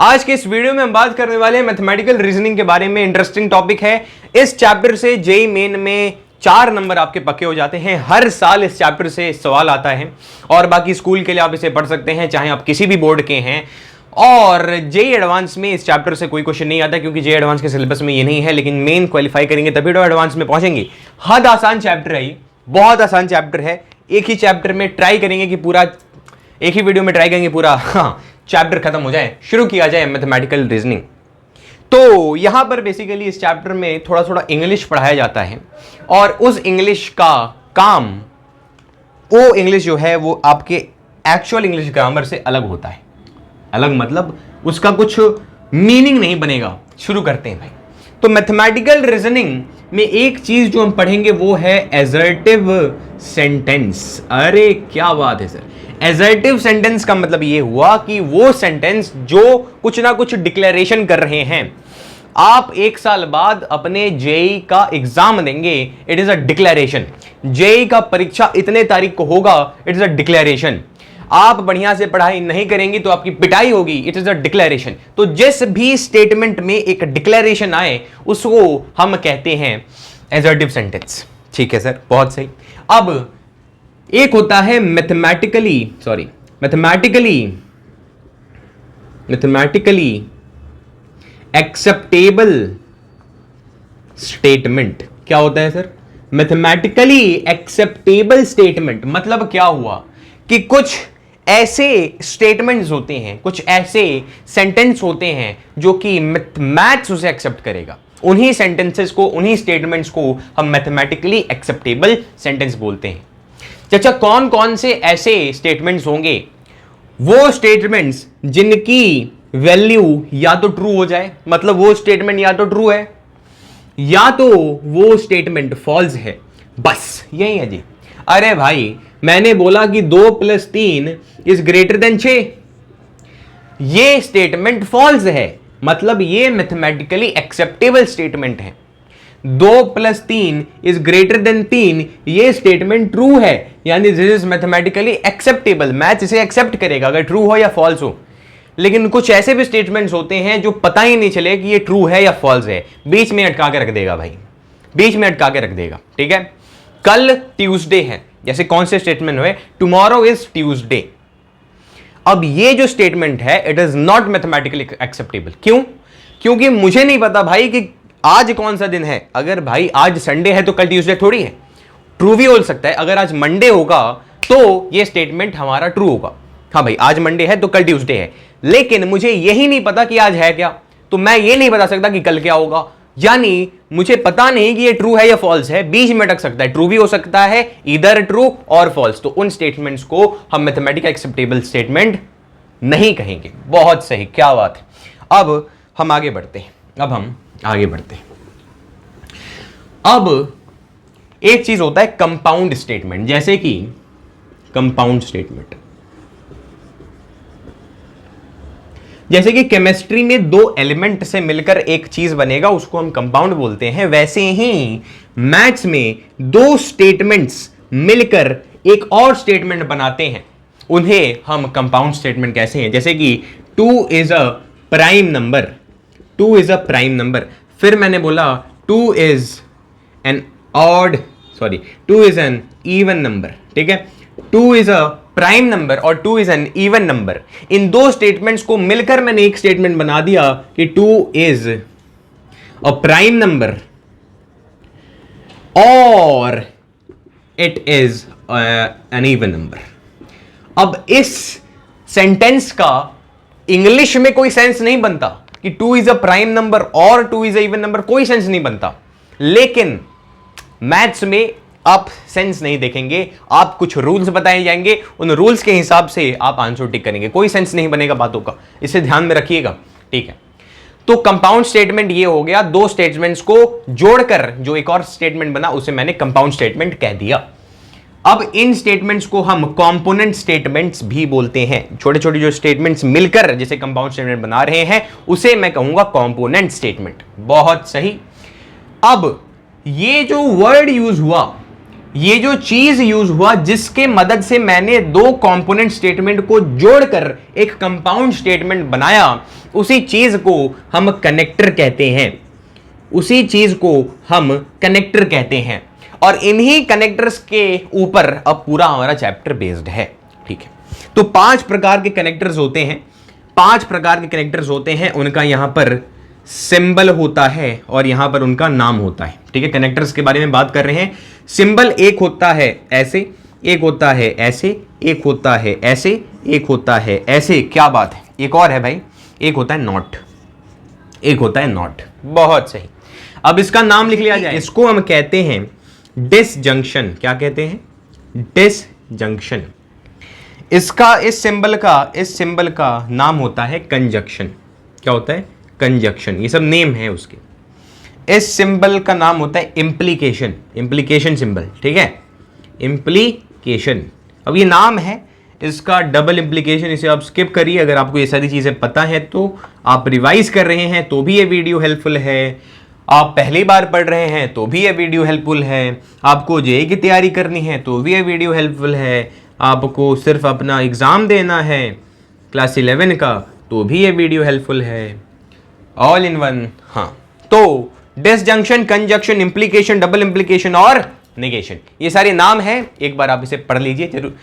आज के इस वीडियो में हम बात करने वाले हैं मैथमेटिकल रीजनिंग के बारे में। इंटरेस्टिंग टॉपिक है। इस चैप्टर से जेईई मेन में 4 नंबर आपके पक्के हो जाते हैं। हर साल इस चैप्टर से सवाल आता है और बाकी स्कूल के लिए आप इसे पढ़ सकते हैं, चाहे आप किसी भी बोर्ड के हैं। और जेईई एडवांस में इस चैप्टर से कोई क्वेश्चन नहीं आता क्योंकि जेईई एडवांस के सिलेबस में ये नहीं है, लेकिन मेन क्वालिफाई करेंगे तभी तो एडवांस में पहुंचेंगे। हद आसान चैप्टर है, ये बहुत आसान चैप्टर है। एक ही चैप्टर में ट्राई करेंगे कि पूरा, एक ही वीडियो में ट्राई करेंगे पूरा चैप्टर खत्म हो जाए, शुरू किया जाए मैथमेटिकल रीजनिंग। तो यहां पर बेसिकली इस चैप्टर में थोड़ा थोड़ा इंग्लिश पढ़ाया जाता है और उस इंग्लिश का काम, वो इंग्लिश जो है वो आपके एक्चुअल इंग्लिश ग्रामर से अलग होता है। अलग मतलब उसका कुछ मीनिंग नहीं बनेगा। शुरू करते हैं भाई। तो मैथमेटिकल रीजनिंग में एक चीज जो हम पढ़ेंगे वो है एसर्टिव सेंटेंस। अरे क्या बात है सर। एसर्टिव सेंटेंस का मतलब ये हुआ कि वो सेंटेंस जो कुछ ना कुछ डिक्लेरेशन कर रहे हैं। आप एक साल बाद अपने जेईई का एग्जाम देंगे, it is a declaration. JEE का परीक्षा इतने तारीख को होगा, इट इज अ डिक्लेरेशन। आप बढ़िया से पढ़ाई नहीं करेंगे तो आपकी पिटाई होगी, इट इज अ डिक्लेरेशन। तो जिस भी स्टेटमेंट में एक डिक्लेरेशन आए उसको हम कहते हैं एसर्टिव सेंटेंस। ठीक है सर, बहुत सही। अब एक होता है मैथमेटिकली एक्सेप्टेबल स्टेटमेंट। क्या होता है सर? मैथमेटिकली एक्सेप्टेबल स्टेटमेंट मतलब क्या हुआ कि कुछ ऐसे स्टेटमेंट्स होते हैं, कुछ ऐसे सेंटेंस होते हैं जो कि मैथ्स उसे एक्सेप्ट करेगा। उन्हीं सेंटेंसेस को, उन्हीं स्टेटमेंट्स को हम मैथमेटिकली एक्सेप्टेबल सेंटेंस बोलते हैं। चाचा कौन कौन से ऐसे स्टेटमेंट्स होंगे? वो स्टेटमेंट्स जिनकी वैल्यू या तो ट्रू हो जाए, मतलब वो स्टेटमेंट या तो ट्रू है या तो वो स्टेटमेंट फॉल्स है। बस यही है जी। अरे भाई मैंने बोला कि 2 + 3 इज ग्रेटर देन 6, ये स्टेटमेंट फॉल्स है, मतलब ये मैथमेटिकली एक्सेप्टेबल स्टेटमेंट है। 2 + 3 इज ग्रेटर देन 3, ये स्टेटमेंट ट्रू है, यानी this is mathematically acceptable. Math इसे एक्सेप्ट करेगा अगर ट्रू हो या फॉल्स हो। लेकिन कुछ ऐसे भी स्टेटमेंट्स होते हैं जो पता ही नहीं चले कि ये ट्रू है या फॉल्स है, बीच में अटका के रख देगा भाई, बीच में अटका के रख देगा। ठीक है, कल ट्यूसडे है, जैसे कौन से स्टेटमेंट हुए, टुमारो इज ट्यूसडे। अब ये जो स्टेटमेंट है it is not mathematically acceptable. क्यों? क्योंकि मुझे नहीं पता भाई कि आज कौन सा दिन है। अगर भाई आज संडे है तो कल ट्यूसडे थोड़ी है। ट्रू भी हो सकता है, अगर आज मंडे होगा तो ये स्टेटमेंट हमारा ट्रू होगा। हाँ भाई आज मंडे है तो कल ट्यूसडे है, लेकिन मुझे यही नहीं पता कि आज है क्या, तो मैं ये नहीं बता सकता कि कल क्या होगा। यानी मुझे पता नहीं कि ये ट्रू है या फॉल्स है, बीच में अटक सकता है, ट्रू भी हो सकता है, इधर ट्रू और फॉल्स। तो उन स्टेटमेंट्स को हम मैथमेटिकल एक्सेप्टेबल स्टेटमेंट नहीं कहेंगे। बहुत सही, क्या बात है। अब हम आगे बढ़ते हैं। अब एक चीज होता है कंपाउंड स्टेटमेंट, जैसे कि कंपाउंड स्टेटमेंट, जैसे कि केमिस्ट्री में 2 एलिमेंट से मिलकर एक चीज बनेगा, उसको हम कंपाउंड बोलते हैं। वैसे ही मैथ्स में 2 स्टेटमेंट्स मिलकर एक और स्टेटमेंट बनाते हैं, उन्हें हम कंपाउंड स्टेटमेंट कहते हैं। जैसे कि 2 is a prime number, 2 is a prime number. फिर मैंने बोला 2 इज एन इवन नंबर। ठीक है, 2 इज अ प्राइम नंबर और 2 is an even number. In 2 statements को मिलकर मैंने एक स्टेटमेंट बना दिया कि 2 इज अ प्राइम नंबर और it is an even number. अब इस सेंटेंस का इंग्लिश में कोई सेंस नहीं बनता कि 2 इज अ प्राइम नंबर और 2 इज अ इवन नंबर, कोई सेंस नहीं बनता। लेकिन मैथ्स में आप सेंस नहीं देखेंगे, आप कुछ रूल्स बताए जाएंगे, उन रूल्स के हिसाब से आप आंसर टिक करेंगे, कोई सेंस नहीं बनेगा बातों का, इसे ध्यान में रखिएगा। ठीक है, तो कंपाउंड स्टेटमेंट ये हो गया, 2 स्टेटमेंट्स को जोड़कर जो एक और स्टेटमेंट बना उसे मैंने कंपाउंड स्टेटमेंट कह दिया। अब इन स्टेटमेंट्स को हम कंपोनेंट स्टेटमेंट्स भी बोलते हैं। छोटे छोटे जो स्टेटमेंट्स मिलकर जैसे कंपाउंड स्टेटमेंट बना रहे हैं उसे मैं कहूंगा कंपोनेंट स्टेटमेंट। बहुत सही। अब ये जो वर्ड यूज हुआ ये जो चीज यूज हुआ जिसके मदद से मैंने दो कंपोनेंट स्टेटमेंट को जोड़कर एक कंपाउंड स्टेटमेंट बनाया, उसी चीज को हम कनेक्टर कहते हैं, उसी चीज को हम कनेक्टर कहते हैं। और इन्हीं कनेक्टर्स के ऊपर अब पूरा हमारा चैप्टर बेस्ड है। ठीक है, तो 5 प्रकार के कनेक्टर्स होते हैं, 5 प्रकार के कनेक्टर्स होते हैं, उनका यहां पर सिंबल होता है और यहां पर उनका नाम होता है। ठीक है, कनेक्टर्स के बारे में बात कर रहे हैं। सिंबल एक होता है ऐसे, एक होता है ऐसे, एक होता है ऐसे, एक होता है ऐसे। क्या बात है, एक और है भाई, एक होता है नॉट, एक होता है नॉट। बहुत सही। अब इसका नाम लिख लिया जाए, इसको हम कहते हैं डिसजंक्शन। क्या कहते हैं? डिसजंक्शन। इसका इस सिंबल का नाम होता है कंजक्शन। क्या होता है? कंजक्शन। ये सब नेम है उसके। इस सिंबल का नाम होता है इम्प्लीकेशन, इम्प्लीकेशन सिंबल। ठीक है, इम्प्लीकेशन। अब ये नाम है इसका डबल इम्प्लीकेशन, इसे आप स्किप करिए। अगर आपको ये सारी चीजें पता है तो आप रिवाइज कर रहे हैं तो भी ये वीडियो हेल्पफुल है, आप पहली बार पढ़ रहे हैं तो भी ये वीडियो हेल्पफुल है, आपको जेईई की तैयारी करनी है तो भी ये वीडियो हेल्पफुल है, आपको सिर्फ अपना एग्जाम देना है क्लास 11 का तो भी ये वीडियो हेल्पफुल है। All in one. हाँ, तो disjunction, conjunction, implication, double implication और नेगेशन, ये सारे नाम हैं। एक बार आप इसे पढ़ लीजिए, जरूर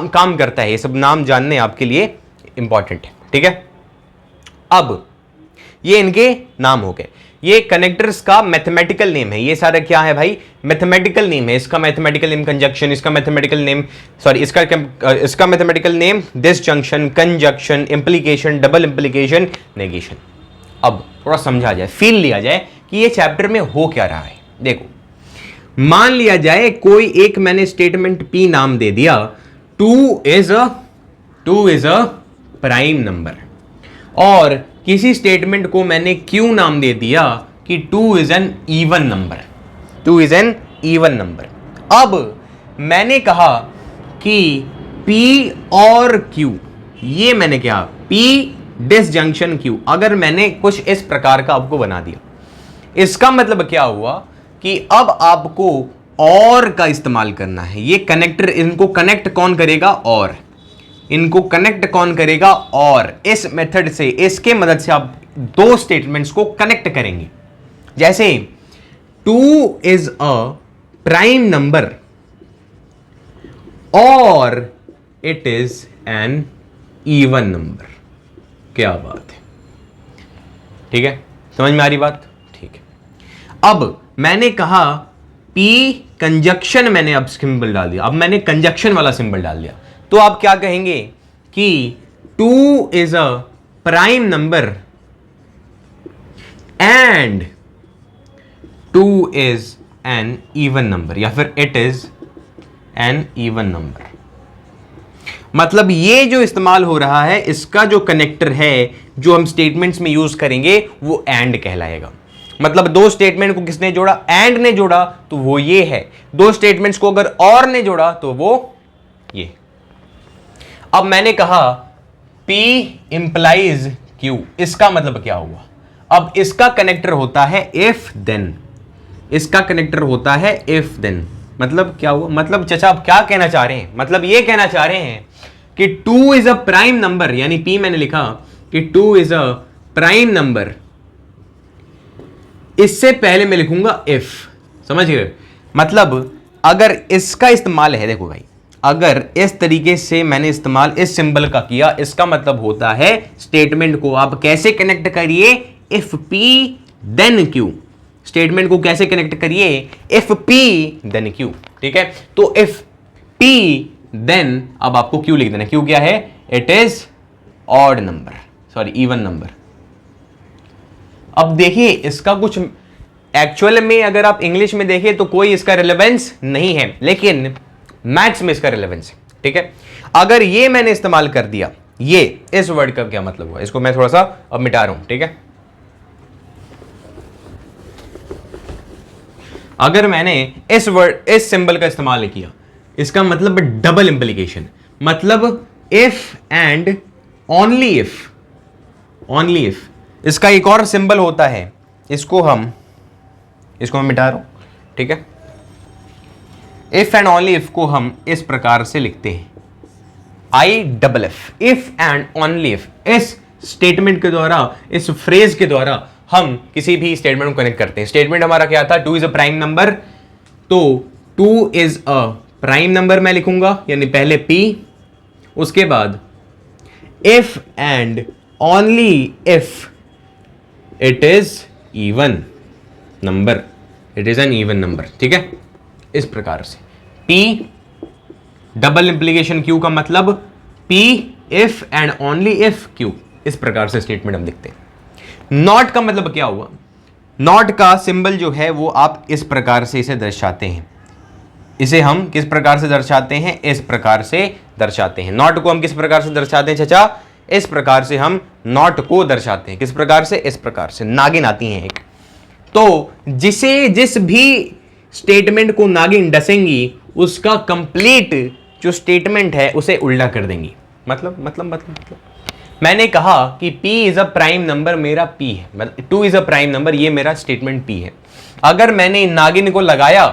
काम करता है। ये सब नाम जानने आपके लिए इंपॉर्टेंट है। ठीक है, अब ये इनके नाम हो गए। ये कनेक्टर्स का मैथमेटिकल नेम है। ये सारा क्या है भाई? मैथमेटिकल नेम है। इसका मैथमेटिकल नेम कंजक्शन, इसका मैथमेटिकल नेम इसका mathematical name disjunction, conjunction, implication, double implication, negation. अब थोड़ा समझा जाए, फील लिया जाए कि ये चैप्टर में हो क्या रहा है। देखो, मान लिया जाए कोई एक मैंने स्टेटमेंट P नाम दे दिया, 2 इज अ प्राइम नंबर, और किसी स्टेटमेंट को मैंने Q नाम दे दिया कि 2 is an even number, 2 is an even number. अब मैंने कहा कि P और Q, ये मैंने क्या, P डिसजंक्शन Q, अगर मैंने कुछ इस प्रकार का आपको बना दिया, इसका मतलब क्या हुआ कि अब आपको और का इस्तेमाल करना है। ये कनेक्टर, इनको कनेक्ट कौन करेगा? और इनको कनेक्ट कौन करेगा? और इस मेथड से, इसके मदद से आप दो स्टेटमेंट्स को कनेक्ट करेंगे। जैसे 2 इज अ प्राइम नंबर और it is an even number. क्या बात है, ठीक है, समझ में आ रही बात? ठीक है। अब मैंने कहा P कंजक्शन, मैंने अब सिंबल डाल दिया, अब मैंने कंजक्शन वाला सिंबल डाल दिया, तो आप क्या कहेंगे कि 2 is a prime number and 2 is an even number, या फिर it is an even number. मतलब ये जो इस्तेमाल हो रहा है, इसका जो कनेक्टर है जो हम स्टेटमेंट्स में यूज करेंगे वो एंड कहलाएगा। मतलब दो स्टेटमेंट को किसने जोड़ा? एंड ने जोड़ा, तो वो ये है। दो स्टेटमेंट्स को अगर और ने जोड़ा तो वो ये। अब मैंने कहा P इंप्लाइज Q, इसका मतलब क्या हुआ? अब इसका कनेक्टर होता है इफ देन, इसका कनेक्टर होता है इफ देन। मतलब क्या हुआ? मतलब चाचा आप क्या कहना चाह रहे हैं? मतलब ये कहना चाह रहे हैं कि 2 इज अ प्राइम नंबर, यानी P मैंने लिखा कि 2 इज अ प्राइम नंबर, इससे पहले मैं लिखूंगा इफ। समझ गए? मतलब अगर इसका इस्तेमाल है, देखो भाई, अगर इस तरीके से मैंने इस्तेमाल इस सिंबल का किया, इसका मतलब होता है स्टेटमेंट को आप कैसे कनेक्ट करिए? If P then Q। Statement को कैसे कनेक्ट करिए? If P then Q। ठीक है, तो इफ P देन, अब आपको Q लिख देना। Q क्या है? It is odd number, sorry even number. अब देखिए, इसका कुछ एक्चुअल में अगर आप इंग्लिश में देखिए तो कोई इसका रिलेवेंस नहीं है, लेकिन मैथ्स में इसका रिलेवेंस है। ठीक है, अगर ये मैंने इस्तेमाल कर दिया, ये इस वर्ड का क्या मतलब हुआ, इसको मैं थोड़ा सा अब मिटा रहा हूं। ठीक है, अगर मैंने इस सिंबल का इस्तेमाल किया, इसका मतलब डबल इंप्लीकेशन, मतलब if and only if, only if. इसका एक और सिंबल होता है, इसको मैं मिटा रहा हूं। ठीक है, इफ एंड ओनली इफ को हम इस प्रकार से लिखते हैं, IFF, if and only if. इस स्टेटमेंट के द्वारा, इस फ्रेज के द्वारा हम किसी भी स्टेटमेंट को कनेक्ट करते हैं। स्टेटमेंट हमारा क्या था, 2 इज अ प्राइम नंबर, तो 2 इज अ प्राइम नंबर मैं लिखूंगा, यानी पहले P, उसके बाद if and only if it is even number, it is an even number. ठीक है, इस प्रकार से P डबल इंप्लीकेशन Q का मतलब P if and only if Q, इस प्रकार से स्टेटमेंट हम लिखते हैं। नॉट का मतलब क्या हुआ, नॉट का सिंबल जो है वो आप इस प्रकार से इसे दर्शाते हैं। इसे हम किस प्रकार से दर्शाते हैं, इस प्रकार से दर्शाते हैं। नॉट को हम किस प्रकार से दर्शाते हैं चाचा, इस प्रकार से हम नॉट को दर्शाते हैं। किस प्रकार से, इस प्रकार से। नागिन आती है एक, तो जिस भी स्टेटमेंट को नागिन डसेंगी उसका कंप्लीट जो स्टेटमेंट है उसे उल्टा कर देंगी। मतलब मैंने कहा कि P is a prime number, मेरा P है, मतलब 2 इज अ प्राइम नंबर, ये मेरा स्टेटमेंट P है। अगर मैंने नागिन को लगाया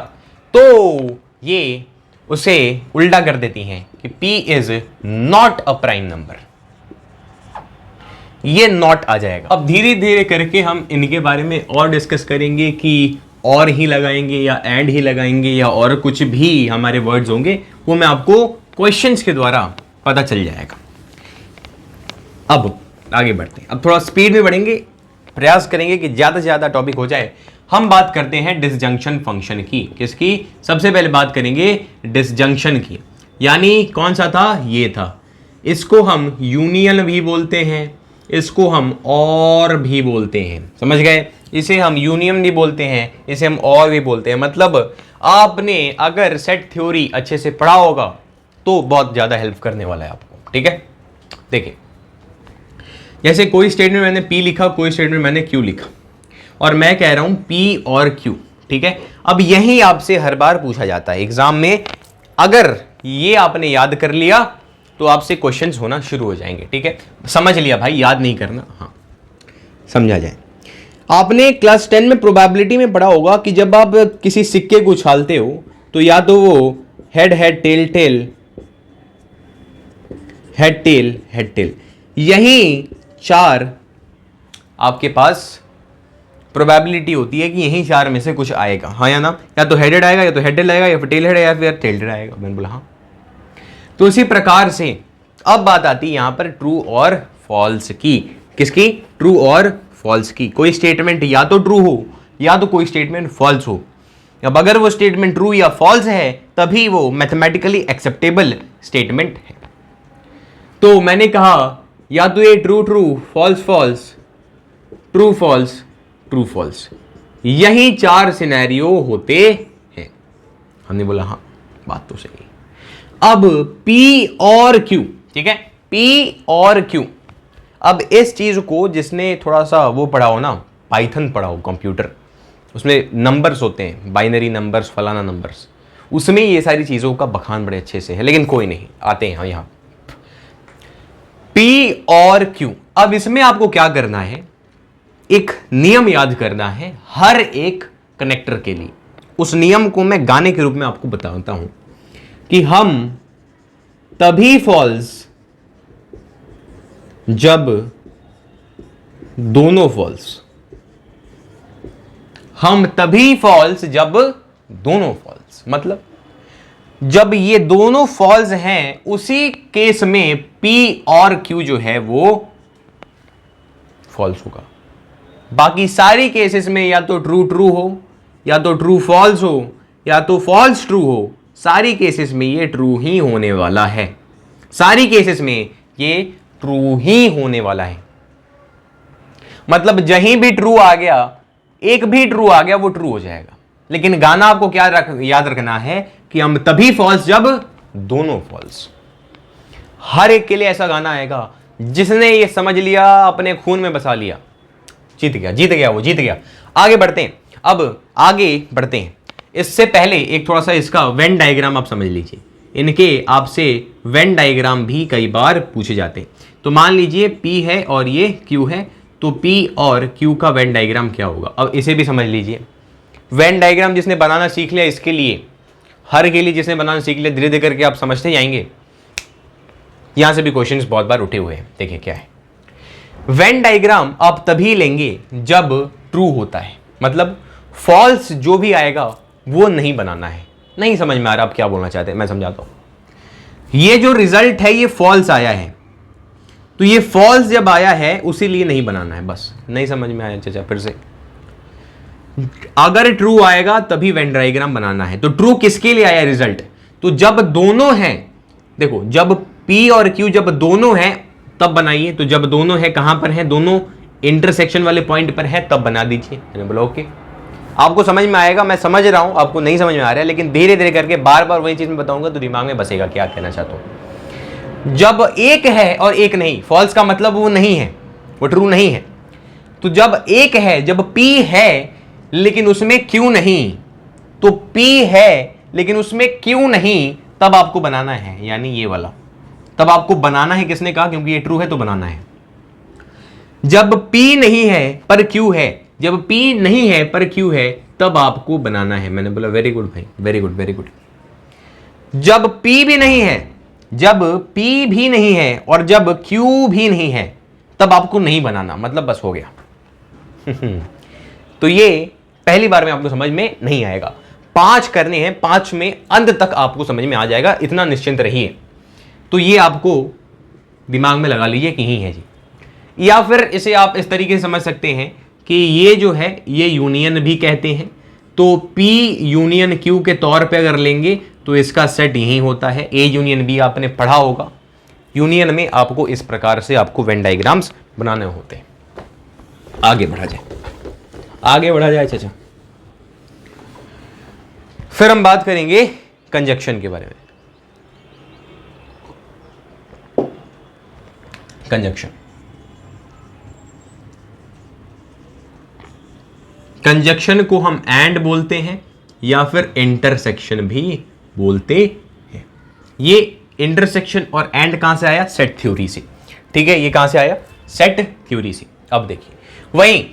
तो ये उसे उल्टा कर देती हैं कि P is not a prime number, ये नॉट आ जाएगा। अब धीरे धीरे करके हम इनके बारे में और डिस्कस करेंगे कि और ही लगाएंगे या एंड ही लगाएंगे या और कुछ भी हमारे वर्ड्स होंगे, वो मैं आपको क्वेश्चंस के द्वारा पता चल जाएगा। अब आगे बढ़ते हैं, अब थोड़ा स्पीड में बढ़ेंगे, प्रयास करेंगे कि ज्यादा से ज्यादा टॉपिक हो जाए। हम बात करते हैं डिसजंक्शन फंक्शन की। किसकी? सबसे पहले बात करेंगे डिसजंक्शन की, यानी कौन सा था, ये था। इसको हम यूनियन भी बोलते हैं, इसको हम और भी बोलते हैं, समझ गए। इसे हम यूनियन भी बोलते हैं, इसे हम और भी बोलते हैं। मतलब आपने अगर सेट थ्योरी अच्छे से पढ़ा होगा तो बहुत ज्यादा हेल्प करने वाला है आपको। ठीक है, देखिए जैसे कोई स्टेटमेंट मैंने P लिखा, कोई स्टेटमेंट मैंने Q लिखा, और मैं कह रहा हूं P और Q। ठीक है, अब यही आपसे हर बार पूछा जाता है एग्जाम में। अगर ये आपने याद कर लिया तो आपसे क्वेश्चंस होना शुरू हो जाएंगे। ठीक है, समझ लिया भाई, याद नहीं करना, हाँ समझा जाए। आपने क्लास 10 में प्रोबेबिलिटी में पढ़ा होगा कि जब आप किसी सिक्के को उछालते हो तो या तो वो head head tail tail, head tail head tail, यही 4 आपके पास प्रोबेबिलिटी होती है कि यही 4 में से कुछ आएगा, हाँ या ना। या तो हेडेड आएगा, या तो हेड टेल आएगा, या फिर टेल हेड या फिर टेल हेड आएगा। मैंने बोला हाँ। तो इसी प्रकार से अब बात आती है यहां पर ट्रू और फॉल्स की। किसकी? ट्रू और फॉल्स की। कोई स्टेटमेंट या तो ट्रू हो या तो कोई स्टेटमेंट फॉल्स हो। अब अगर वो स्टेटमेंट ट्रू या फॉल्स है तभी वो मैथमेटिकली एक्सेप्टेबल स्टेटमेंट है। तो मैंने कहा या तो ये true true, false false, true false, true false, यही 4 सिनेरियो होते हैं। हमने बोला हाँ, बात तो सही है। अब P और Q, ठीक है, P और Q। अब इस चीज को जिसने थोड़ा सा वो पढ़ा हो ना, पाइथन पढ़ा हो, कंप्यूटर, उसमें नंबर्स होते हैं, बाइनरी नंबर्स, फलाना नंबर्स, उसमें ये सारी चीजों का बखान बड़े अच्छे से है। लेकिन कोई नहीं, आते हैं यहां P और Q। अब इसमें आपको क्या करना है, एक नियम याद करना है हर एक कनेक्टर के लिए। उस नियम को मैं गाने के रूप में आपको बताता हूं कि हम तभी फॉल्स जब दोनों फॉल्स, हम तभी फॉल्स जब दोनों फॉल्स, मतलब जब ये दोनों फॉल्स हैं उसी केस में P और Q जो है वो फॉल्स होगा। बाकी सारी केसेस में या तो ट्रू ट्रू हो, या तो ट्रू फॉल्स हो, या तो फॉल्स ट्रू हो, सारी केसेस में ये ट्रू ही होने वाला है। सारी केसेस में ये ट्रू ही होने वाला है। मतलब जहीं भी ट्रू आ गया, एक भी ट्रू आ गया, वो ट्रू हो जाएगा। लेकिन गाना आपको क्या याद रखना है कि हम तभी फॉल्स जब दोनों फॉल्स। हर एक के लिए ऐसा गाना आएगा, जिसने ये समझ लिया अपने खून में बसा लिया, जीत गया, जीत गया, वो जीत गया। आगे बढ़ते हैं, अब आगे बढ़ते हैं। इससे पहले एक थोड़ा सा इसका वेन डायग्राम आप समझ लीजिए। इनके आपसे वेन डायग्राम भी कई बार पूछे जाते हैं। तो मान लीजिए P है और ये Q है, तो P और Q का वेन डायग्राम क्या होगा, अब इसे भी समझ लीजिए। वेन डायग्राम जिसने बनाना सीख लिया, इसके लिए हर के लिए जिसने बनाना सीख लिया, धीरे धीरे करके आप समझते जाएंगे। यहां से भी क्वेश्चंस बहुत बार उठे हुए हैं। देखिए क्या है, वेन डायग्राम आप तभी लेंगे जब ट्रू होता है, मतलब फॉल्स जो भी आएगा वो नहीं बनाना है। नहीं समझ में आ रहा आप क्या बोलना चाहते हैं, मैं समझाता हूं। ये जो रिजल्ट है ये फॉल्स आया है, तो ये फॉल्स जब आया है उसी लिए नहीं बनाना है, बस। नहीं समझ में आया? चाचा फिर से, अगर ट्रू आएगा तभी वेन डायग्राम बनाना है। तो ट्रू किसके लिए आया रिजल्ट? तो जब दोनों हैं, देखो जब P और Q जब दोनों हैं तब बनाइए। तो जब दोनों हैं कहां पर हैं? दोनों इंटरसेक्शन वाले पॉइंट पर है, तब बना दीजिए। मैंने बोला ओके, आपको समझ में आएगा। मैं समझ रहा हूं आपको नहीं समझ में आ रहा है, लेकिन धीरे धीरे करके बार बार वही चीज मैं बताऊंगा तो दिमाग में बसेगा क्या कहना चाहता हूं। जब एक है और एक नहीं, फॉल्स का मतलब वो नहीं है, वो ट्रू नहीं है। तो जब एक है, जब P है लेकिन उसमें Q नहीं, तो P है लेकिन उसमें Q नहीं, तब आपको बनाना है, यानी ये वाला। तब आपको बनाना है, किसने कहा? क्योंकि ये ट्रू है तो बनाना है। जब P नहीं है पर Q है, जब P नहीं है पर Q है, तब आपको बनाना है। मैंने बोला वेरी गुड भाई, वेरी गुड वेरी गुड। जब P भी नहीं है, जब P भी नहीं है और जब Q भी नहीं है, तब आपको नहीं बनाना, मतलब बस हो गया। तो ये पहली बार में आपको समझ में नहीं आएगा। 5 करने हैं, 5 में अंत तक आपको समझ में आ जाएगा, इतना निश्चिंत रहिए। तो ये आपको दिमाग में लगा लीजिए कि ही है जी। या फिर इसे आप इस तरीके से समझ सकते हैं कि ये जो है ये यूनियन भी कहते हैं। तो P यूनियन Q के तौर पे अगर लेंगे तो इसका सेट यही होता है। A यूनियन B आपने पढ़ा होगा। यूनियन में आपको इस प्रकार से आपको वेन डायग्राम्स बनाने होते हैं। आगे बढ़ा जाए, आगे बढ़ा जाए चाचा। फिर हम बात करेंगे कंजक्शन के बारे में। कंजक्शन, कंजक्शन को हम एंड बोलते हैं या फिर इंटरसेक्शन भी बोलते हैं। ये इंटरसेक्शन और एंड कहां से आया? सेट थ्योरी से। ठीक है, ये कहां से आया? सेट थ्योरी से। अब देखिए, वहीं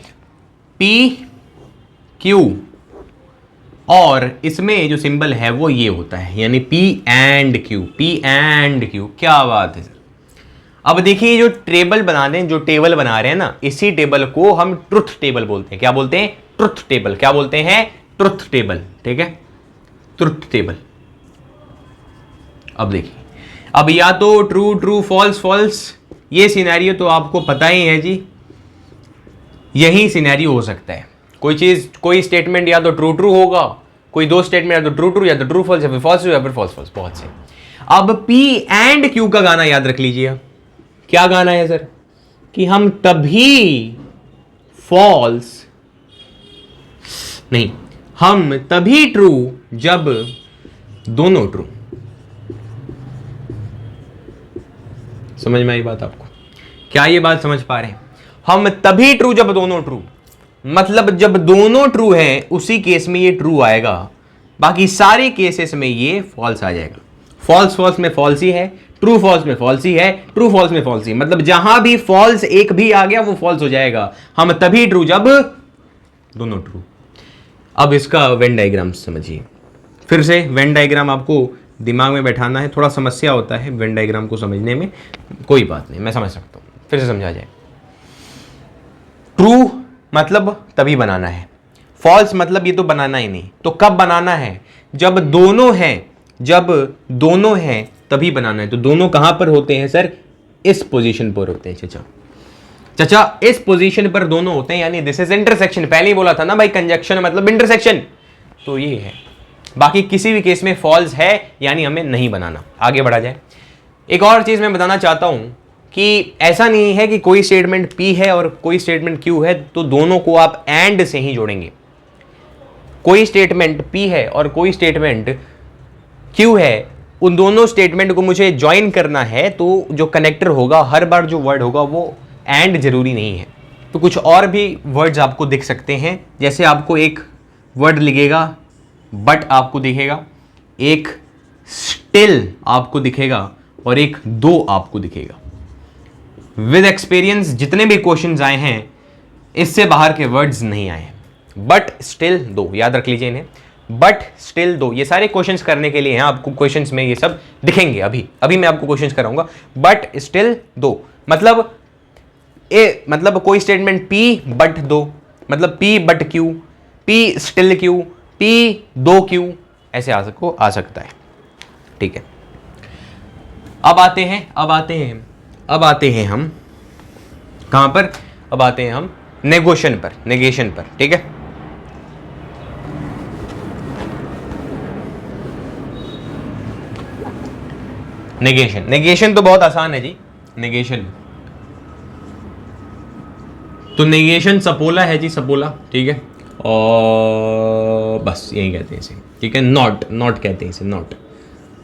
P Q और इसमें जो सिंबल है वो ये होता है, यानी P and Q, P and Q। क्या बात है सर। अब देखिए, जो टेबल बना रहे हैं, जो टेबल बना रहे हैं ना, इसी टेबल को हम ट्रुथ टेबल बोलते हैं। क्या बोलते हैं? Truth table. क्या बोलते हैं? Truth table. ठीक है, ट्रुथ टेबल। अब देखिए, अब या तो ट्रू ट्रू, फॉल्स फॉल्स, ये सिनेरियो तो आपको पता ही है जी। यही सिनेरियो हो सकता है। कोई चीज, कोई स्टेटमेंट या तो ट्रू ट्रू होगा, कोई दो स्टेटमेंट या तो ट्रू ट्रू या तो ट्रू फॉल्स या फिर फॉल्स या फिर फॉल्स फॉल्स, बहुत से। अब P एंड Q का गाना याद रख लीजिए। क्या गाना है सर? कि हम तभी फॉल्स नहीं, हम तभी ट्रू जब दोनों ट्रू। समझ में आई बात आपको? क्या ये बात समझ पा रहे हैं? हम तभी ट्रू जब दोनों ट्रू, मतलब जब दोनों ट्रू हैं उसी केस में ये ट्रू आएगा, बाकी सारे केसेस में ये फॉल्स आ जाएगा। फॉल्स फॉल्स में फॉल्स ही है, ट्रू फॉल्स में फॉल्स ही है, ट्रू फॉल्स में फॉल्स ही, मतलब जहां भी फॉल्स एक भी आ गया वो फॉल्स हो जाएगा। हम तभी ट्रू जब दोनों ट्रू। अब इसका वेन डायग्राम समझिए। फिर से वेन डायग्राम आपको दिमाग में बैठाना है, थोड़ा समस्या होता है वेन डायग्राम को समझने में, कोई बात नहीं, मैं समझ सकता हूं। फिर से समझा जाए। ट्रू मतलब तभी बनाना है, फॉल्स मतलब ये तो बनाना ही नहीं। तो कब बनाना है? जब दोनों हैं, जब दोनों हैं तभी बनाना है। तो दोनों कहां पर होते हैं सर? इस पोजीशन पर होते हैं चाचा। चाचा इस पोजीशन पर दोनों होते हैं, यानी दिस इज इंटरसेक्शन। पहले ही बोला था ना भाई, कंजक्शन मतलब इंटरसेक्शन। तो ये है, बाकी किसी भी केस में फॉल्स है, यानी हमें नहीं बनाना। आगे बढ़ा जाए। एक और चीज मैं बताना चाहता हूं कि ऐसा नहीं है कि कोई स्टेटमेंट P है और कोई स्टेटमेंट Q है तो दोनों को आप एंड से ही जोड़ेंगे। कोई स्टेटमेंट P है और कोई स्टेटमेंट Q है, उन दोनों स्टेटमेंट को मुझे ज्वाइन करना है, तो जो कनेक्टर होगा, हर बार जो वर्ड होगा वो एंड जरूरी नहीं है। तो कुछ और भी वर्ड्स आपको दिख सकते हैं, जैसे आपको एक वर्ड लिखेगा बट आपको दिखेगा, एक स्टिल आपको दिखेगा और एक दो आपको दिखेगा। विद एक्सपीरियंस जितने भी क्वेश्चंस आए हैं इससे बाहर के वर्ड्स नहीं आए, बट स्टिल दो, याद रख लीजिए इन्हें। बट स्टिल दो। ये सारे क्वेश्चंस करने के लिए हैं, आपको क्वेश्चंस में ये सब दिखेंगे। अभी मैं आपको क्वेश्चंस कराऊंगा। बट स्टिल दो मतलब मतलब कोई स्टेटमेंट P बट दो, मतलब P but Q, P still Q, P दो Q, ऐसे आ सकता है। ठीक है, अब आते हैं हम कहां पर? अब आते हैं हम नेगेशन पर। ठीक है, नेगेशन तो बहुत आसान है जी। नेगेशन सपोला है जी, सपोला। ठीक है, और बस यही कहते हैं इसे। ठीक है, नॉट कहते हैं इसे, नॉट।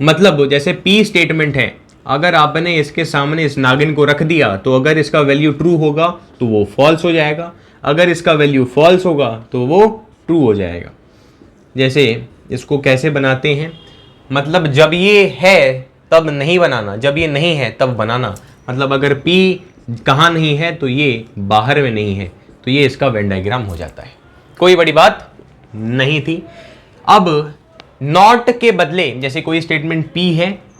मतलब जैसे P स्टेटमेंट है, अगर आपने इसके सामने इस नागिन को रख दिया तो अगर इसका वैल्यू ट्रू होगा तो वो फॉल्स हो जाएगा, अगर इसका वैल्यू फॉल्स होगा तो वो ट्रू हो जाएगा। जैसे इसको कैसे बनाते हैं? मतलब जब ये है तब नहीं बनाना, जब ये नहीं है तब बनाना। मतलब अगर P कहाँ नहीं है तो ये बाहर में नहीं है, तो ये इसका वेन डायग्राम हो जाता है। कोई बड़ी बात नहीं थी। अब नॉट के बदले, जैसे कोई स्टेटमेंट P है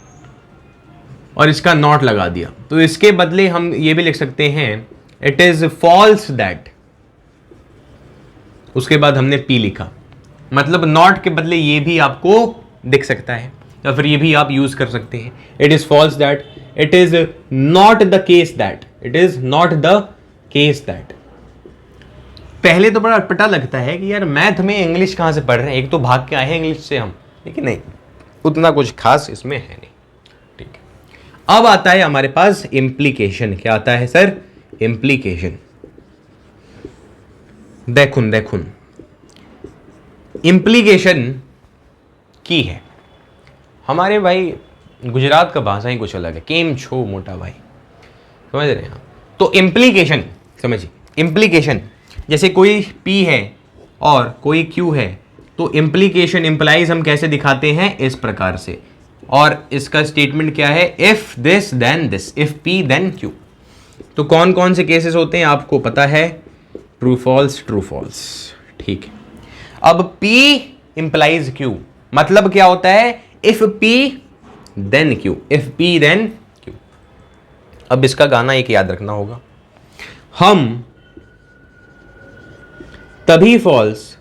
और इसका नॉट लगा दिया, तो इसके बदले हम ये भी लिख सकते हैं इट इज फॉल्स दैट, उसके बाद हमने P लिखा। मतलब नॉट के बदले ये भी आपको दिख सकता है, या फिर ये भी आप यूज कर सकते हैं। It is false that, it is not the case that, it is not the case that. पहले तो बड़ा अटपटा लगता है कि यार मैथ में इंग्लिश कहां से पढ़ रहे हैं, एक तो भाग के आए हैं इंग्लिश से हम, लेकिन नहीं, उतना कुछ खास इसमें है नहीं। ठीक है, अब आता है हमारे पास इम्प्लीकेशन। क्या आता है सर? इम्प्लीकेशन। देखुन इम्प्लीकेशन की है हमारे भाई, गुजरात का भाषा ही कुछ अलग है। केम छो मोटा भाई, समझ रहे हैं आप? तो इम्प्लीकेशन समझिए, इम्प्लीकेशन जैसे कोई P है और कोई Q है, तो इम्प्लीकेशन इंप्लाइज हम कैसे दिखाते हैं? इस प्रकार से। और इसका स्टेटमेंट क्या है? If this then this, if P then Q। तो कौन कौन से केसेस होते हैं आपको पता है? True false. ठीक है, अब P इंप्लाइज Q, मतलब क्या होता है? If P then Q, if P then Q। अब इसका गाना एक याद रखना होगा, हम तभी फॉल्स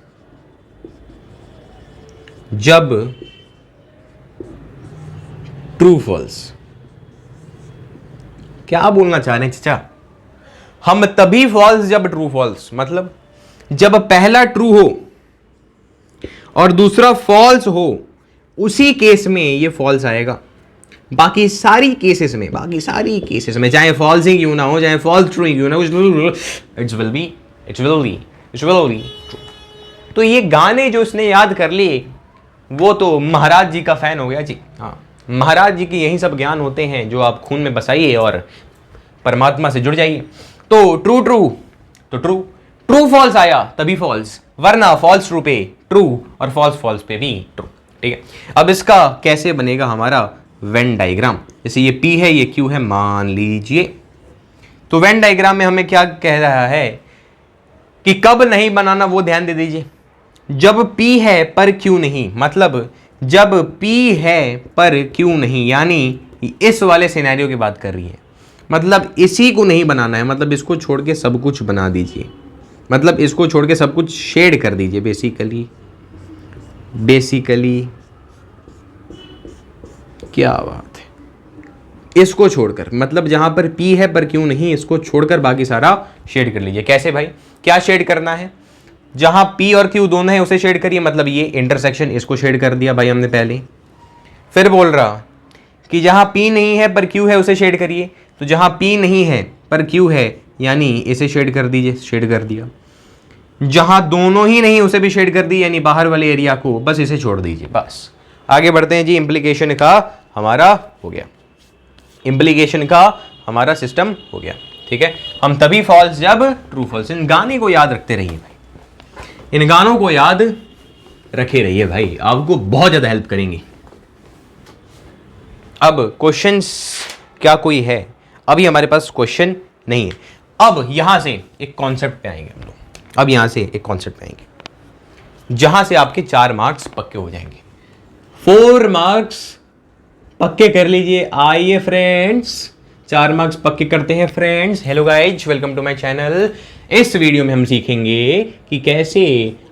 जब ट्रू फॉल्स। क्या बोलना चाह रहे हैं चाचा? हम तभी फॉल्स जब ट्रू फॉल्स, मतलब जब पहला ट्रू हो और दूसरा फॉल्स हो, उसी केस में ये फॉल्स आएगा। बाकी सारी केसेस में चाहे फॉल्स ही क्यों ना हो, चाहे फॉल्स ट्रू ही क्यों ना हो, इट्स विल बी ट्रू। तो ये गाने जो इसने याद कर लिए, वो तो महाराज जी का फैन हो गया जी। हाँ, महाराज जी की यही सब ज्ञान होते हैं जो आप खून में बसाइए और परमात्मा से जुड़ जाइए। तो ट्रू फॉल्स आया तभी फॉल्स, वरना फॉल्स ट्रू पे ट्रू और फॉल्स पे भी ट्रू। ठीक है, अब इसका कैसे बनेगा हमारा वेन डायग्राम? जैसे ये P है, ये Q है मान लीजिए, तो वेन डायग्राम में हमें क्या कह रहा है कि कब नहीं बनाना, वो ध्यान दे दीजिए। जब P है पर Q नहीं, मतलब जब P है पर Q नहीं, यानी इस वाले सिनेरियो की बात कर रही है। मतलब इसी को नहीं बनाना है, मतलब इसको छोड़ के सब कुछ बना दीजिए, मतलब इसको छोड़ के सब कुछ शेड कर दीजिए। बेसिकली क्या बात है, इसको छोड़कर, मतलब जहां पर P है पर Q नहीं, इसको छोड़कर बाकी सारा शेड कर लीजिए। कैसे भाई? क्या शेड करना है? जहां P और Q दोनों है उसे शेड करिए, मतलब ये इंटरसेक्शन, इसको शेड कर दिया भाई हमने पहले। फिर बोल रहा कि जहां P नहीं है पर Q है उसे शेड करिए, तो जहां P नहीं है पर Q है यानी इसे शेड कर दीजिए, शेड कर दिया। जहां दोनों ही नहीं उसे भी शेड कर दी, यानी बाहर वाले एरिया को, बस इसे छोड़ दीजिए। बस आगे बढ़ते हैं जी। इंप्लीकेशन का हमारा हो गया, इंप्लीकेशन का हमारा सिस्टम हो गया। ठीक है, हम तभी फॉल्स जब ट्रू फॉल्स। इन गाने को याद रखते रहिए भाई, इन गानों को याद रखे रहिए भाई, आपको बहुत ज्यादा हेल्प करेंगी। अब क्वेश्चंस क्या कोई है? अभी हमारे पास क्वेश्चन नहीं है। अब यहां से एक कॉन्सेप्ट पे आएंगे हम लोग, अब यहां से एक कॉन्सेप्ट पे आएंगे। जहां से आपके 4 मार्क्स पक्के हो जाएंगे। 4 मार्क्स पक्के कर लीजिए। आइए फ्रेंड्स, 4 मार्क्स पक्के करते हैं friends. Hello guys, welcome to my channel. इस वीडियो में हम सीखेंगे कि कैसे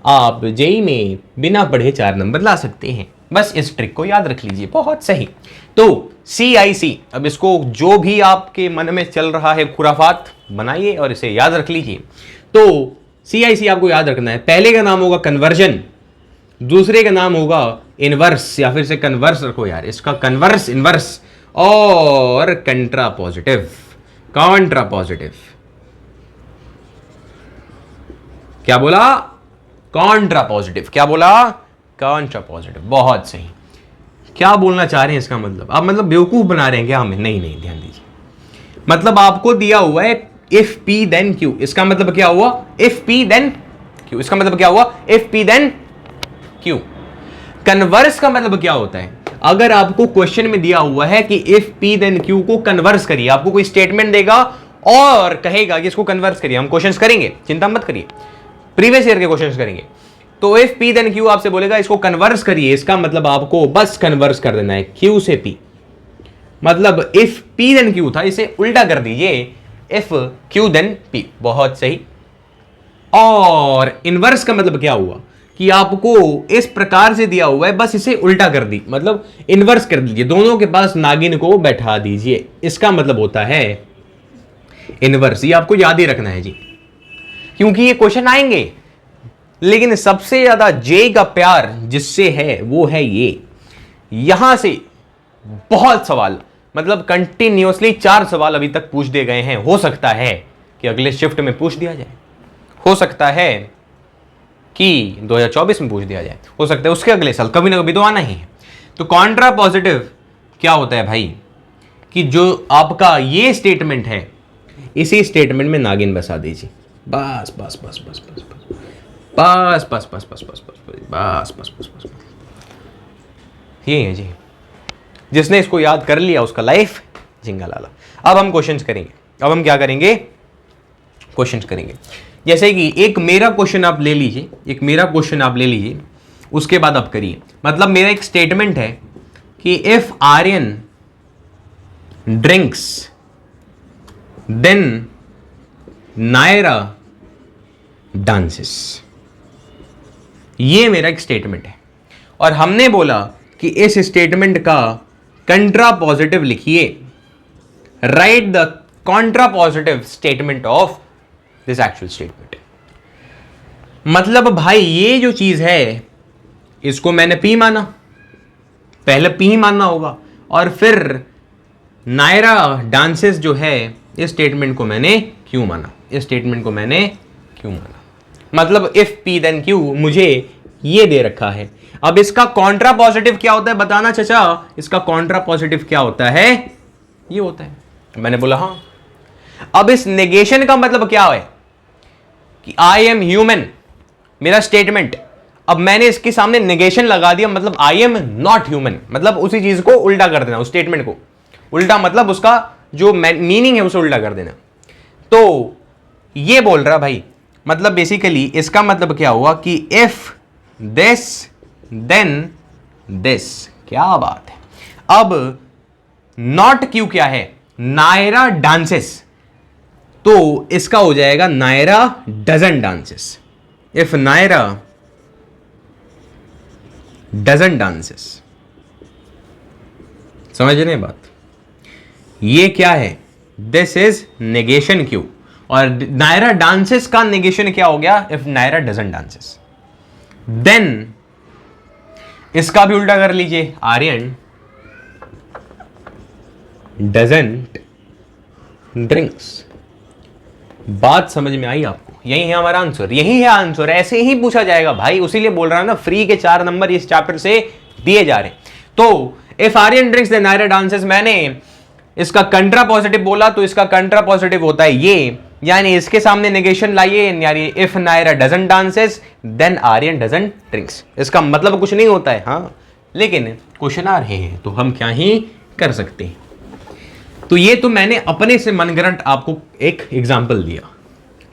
आप जेई में बिना पढ़े 4 नंबर ला सकते हैं। बस इस ट्रिक को याद रख लीजिए, बहुत सही। तो CIC, अब इसको जो भी आपके मन में चल रहा है खुराफात बनाइए और इसे याद रख लीजिए। तो CIC आपको याद रखना है। पहले का नाम होगा कन्वर्जन, दूसरे का नाम होगा इनवर्स, या फिर से कन्वर्स रखो यार, इसका कन्वर्स, इनवर्स और कंट्रा पॉजिटिव। कॉन्ट्रा पॉजिटिव, क्या बोला? Contra positive. क्या बोला? Contra positive. बहुत सही। क्या बोलना चाह रहे हैं इसका मतलब? आप मतलब बेवकूफ बना रहे हैं क्या हमें? नहीं नहीं, ध्यान दीजिए। मतलब आपको दिया हुआ है इफ P देन Q, इसका मतलब क्या हुआ? इफ P देन Q, इसका मतलब क्या हुआ? If P then Q। Converse का मतलब क्या होता है? अगर आपको क्वेश्चन में दिया हुआ है कि इफ P देन Q को कन्वर्स करिए, आपको कोई स्टेटमेंट देगा और कहेगा कि इसको कन्वर्स करिए। हम क्वेश्चंस करेंगे, चिंता मत करिए, प्रीवियस ईयर के क्वेश्चंस करेंगे। तो इफ P देन Q आपसे बोलेगा इसको कन्वर्स करिए, इसका मतलब आपको बस कन्वर्स कर देना है Q से P। मतलब इफ P देन Q था, इसे उल्टा कर दीजिए, इफ Q देन P। बहुत सही। और इनवर्स का मतलब क्या हुआ कि आपको इस प्रकार से दिया हुआ है, बस इसे उल्टा कर दी, मतलब इनवर्स कर दीजिए, दोनों के पास नागिन को बैठा दीजिए, इसका मतलब होता है इनवर्स। ये आपको याद ही रखना है जी, क्योंकि ये क्वेश्चन आएंगे। लेकिन सबसे ज्यादा जे का प्यार जिससे है वो है ये, यहां से बहुत सवाल, मतलब कंटिन्यूअसली 4 सवाल अभी तक पूछ दिए गए हैं। हो सकता है कि अगले शिफ्ट में पूछ दिया जाए, हो सकता है कि 2024 में पूछ दिया जाए, हो सकता है उसके अगले साल, कभी ना कभी तो आना ही है। तो कॉन्ट्रा पॉजिटिव क्या होता है भाई? कि जो आपका ये स्टेटमेंट है, इसी स्टेटमेंट में नागिन बसा दीजिए। बस बस बस बस बस बस बस बस बस बस बस बस बस बस बस, ये है जी। जिसने इसको याद कर लिया उसका लाइफ जिंगा लाला। अब हम क्वेश्चंस करेंगे। अब हम क्या करेंगे? क्वेश्चंस करेंगे। जैसे कि एक मेरा क्वेश्चन आप ले लीजिए, एक मेरा क्वेश्चन आप ले लीजिए, उसके बाद आप करिए। मतलब मेरा एक स्टेटमेंट है कि if Aryan drinks then Nayra dances, ये मेरा एक स्टेटमेंट है। और हमने बोला कि इस स्टेटमेंट का कंट्रा पॉजिटिव लिखिए। Right the Contra positive statement of this actual statement. मतलब भाई ये जो चीज है, इसको मैंने P माना, पहले P ही मानना होगा, और फिर नायरा डांसेस जो है, इस स्टेटमेंट को मैंने Q माना, इस स्टेटमेंट को मैंने Q माना। मतलब इफ P देन Q मुझे ये दे रखा है। अब इसका कॉन्ट्रा पॉजिटिव क्या होता है बताना चाचा? इसका कॉन्ट्रा पॉजिटिव क्या होता है? ये होता है। मैंने बोला हाँ। अब इस नेगेशन का मतलब क्या है? कि आई एम ह्यूमन, मेरा स्टेटमेंट। अब मैंने इसके सामने नेगेशन लगा दिया, मतलब आई एम नॉट ह्यूमन, मतलब उसी चीज को उल्टा कर देना, उस स्टेटमेंट को उल्टा, मतलब उसका जो मीनिंग है उसे उल्टा कर देना। तो ये बोल रहा भाई, मतलब बेसिकली इसका मतलब क्या हुआ कि इफ दिस देन दिस। क्या बात है। अब नॉट Q क्या है? नायरा डांसेस, तो इसका हो जाएगा Nayra doesn't dances. If Nayra doesn't dances, समझ रहे हैं बात? ये क्या है? दिस इज नेगेशन Q, और नायरा डांसेस का नेगेशन क्या हो गया? If Nayra doesn't dances. Then इसका भी उल्टा कर लीजिए, आर्यन डजंट ड्रिंक्स। बात समझ में आई आपको? यही है हमारा आंसर, यही है आंसर। ऐसे ही पूछा जाएगा भाई, उसीलिए बोल रहा है ना, फ्री के 4 नंबर इस चैप्टर से दिए जा रहे हैं। तो if Aryan drinks then Nayra dances, मैंने इसका कंट्रा पॉजिटिव बोला, तो इसका कंट्रा पॉजिटिव होता है ये, यानी इसके सामने नेगेशन लाइए, यानी if Nayra doesn't dances then Aryan doesn't drinks. इसका मतलब कुछ नहीं होता है, हाँ, लेकिन क्वेश्चन आ रहे हैं तो हम क्या ही कर सकते हैं। तो ये तो मैंने अपने से मनगढ़ंत आपको एक एग्जाम्पल दिया।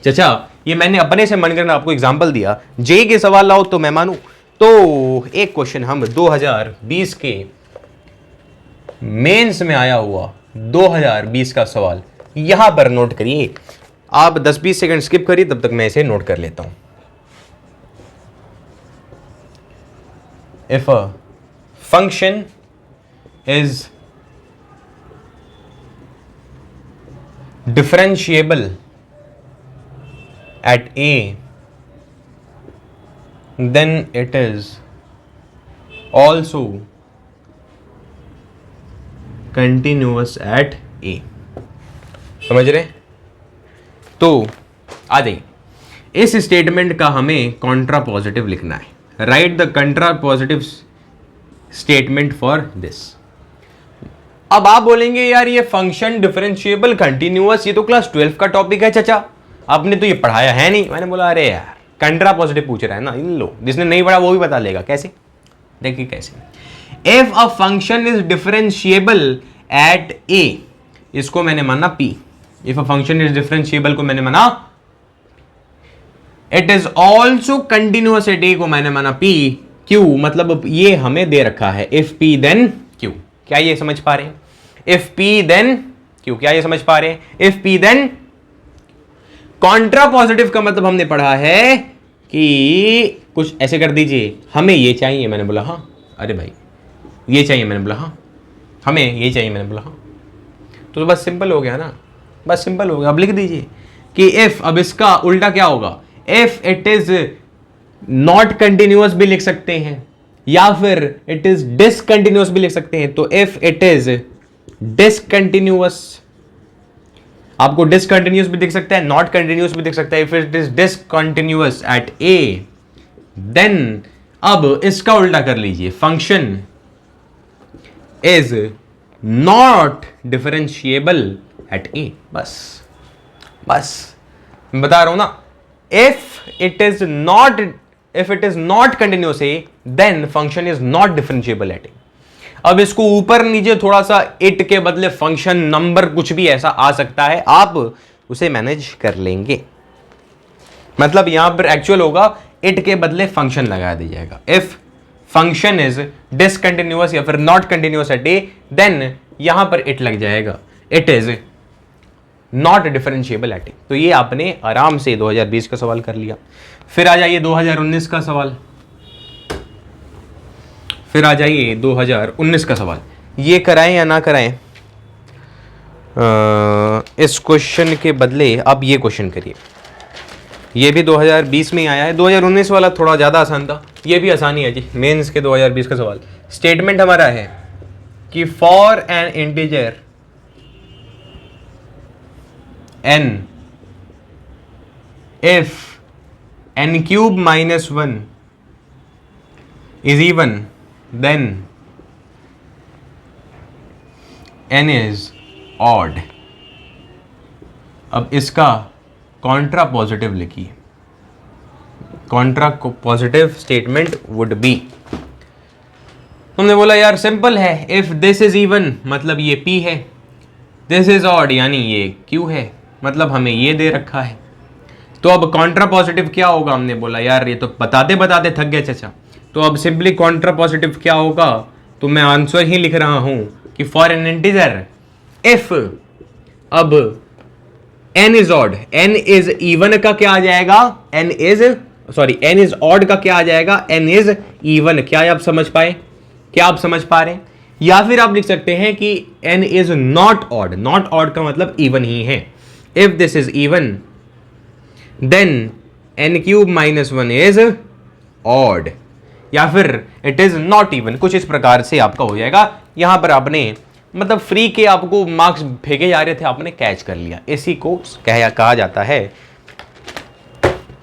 चाचा ये मैंने अपने से मन करना आपको एग्जांपल दिया, जेई के सवाल लाओ तो मैं मानूं। तो एक क्वेश्चन हम 2020 के मेंस में आया हुआ 2020 का सवाल यहां पर नोट करिए। आप 10-20 सेकंड स्किप करिए, तब तक मैं इसे नोट कर लेता हूं। If a function is differentiable at a, then it is also continuous at a। समझ रहे? तो आ जाइए, इस स्टेटमेंट का हमें कॉन्ट्रा पॉजिटिव लिखना है। Right the कंट्रा positive statement for this. अब आप बोलेंगे यार ये फंक्शन डिफरेंशिएबल कंटिन्यूअस, ये तो क्लास 12 का टॉपिक है चाचा, आपने तो ये पढ़ाया है नहीं। मैंने बोला अरे यार कंट्रा पॉजिटिव पूछ रहा है ना, इन लो, जिसने नहीं पढ़ा वो भी बता लेगा। कैसे? देखिए कैसे। If a function is differentiable at A, इसको मैंने माना p। If a function is differentiable को मैंने माना, it is also continuous at A को मैंने माना p। क्यों? मतलब ये हमें दे रखा है इफ p देन q। क्या ये समझ पा रहे हैं? इफ p देन q, क्या ये समझ पा रहे हैं? If p then contrapositive का मतलब हमने पढ़ा है कि कुछ ऐसे कर दीजिए, हमें ये चाहिए, मैंने बोला हाँ, अरे भाई ये चाहिए, मैंने बोला हाँ, हमें ये चाहिए, मैंने बोला हाँ। तो बस सिंपल हो गया ना, बस सिंपल हो गया। अब लिख दीजिए कि इफ, अब इसका उल्टा क्या होगा? If it is not continuous भी लिख सकते हैं, या फिर इट इज डिसकंटिन्यूअस भी लिख सकते हैं। तो इफ इट इज डिसकंटिन्यूअस, आपको डिसकंटिन्यूअस भी दिख सकता है, नॉट कंटिन्यूअस भी दिख सकता है। If it is discontinuous at A, then अब इसका उल्टा कर लीजिए, function is not differentiable at A. बस बस मैं बता रहा हूं ना, if it is not continuous A, then function is not differentiable at A. अब इसको ऊपर नीचे थोड़ा सा इट के बदले फंक्शन नंबर कुछ भी ऐसा आ सकता है, आप उसे मैनेज कर लेंगे। मतलब यहां पर एक्चुअल होगा इट के बदले फंक्शन लगा दीजिएगा। इफ फंक्शन इज डिसकंटिन्यूअस या फिर not continuous at A, then यहां पर इट लग जाएगा, it is not differentiable at A. तो ये आपने आराम से 2020 का सवाल कर लिया। फिर आ जाइए 2019 का सवाल, फिर आ जाइए 2019 का सवाल। ये कराएं या ना कराएं, इस क्वेश्चन के बदले आप ये क्वेश्चन करिए। ये भी 2020 में ही आया है, 2019 वाला थोड़ा ज़्यादा आसान था, ये भी आसानी है जी। मेंस के 2020 का सवाल, स्टेटमेंट हमारा है कि for an integer n, if n cube minus 1 is even, then n is odd। अब इसका कॉन्ट्रा पॉजिटिव लिखिए। Contra positive statement would be, तुमने बोला यार सिंपल है, इफ दिस इज इवन मतलब ये p है, दिस इज ऑड यानी ये q है, मतलब हमें ये दे रखा है। तो अब कॉन्ट्रा पॉजिटिव क्या होगा? हमने बोला यार ये तो बताते बताते थक गए चाचा, तो अब सिंपली कॉन्ट्रा पॉजिटिव क्या होगा? तो मैं आंसर ही लिख रहा हूं कि फॉर एन इंटीजर इफ, अब n is odd, n is even का क्या आ जाएगा? n इज ऑड का क्या आ जाएगा? n is even. क्या आप समझ पाए? क्या आप समझ पा रहे हैं? या फिर आप लिख सकते हैं कि n is not odd. Not odd का मतलब इवन ही है। If this is even, then n cube minus 1 is odd, या फिर इट इज नॉट इवन। कुछ इस प्रकार से आपका हो जाएगा। यहां पर आपने मतलब फ्री के आपको मार्क्स फेंके जा रहे थे, आपने कैच कर लिया। इसी को कहा जाता है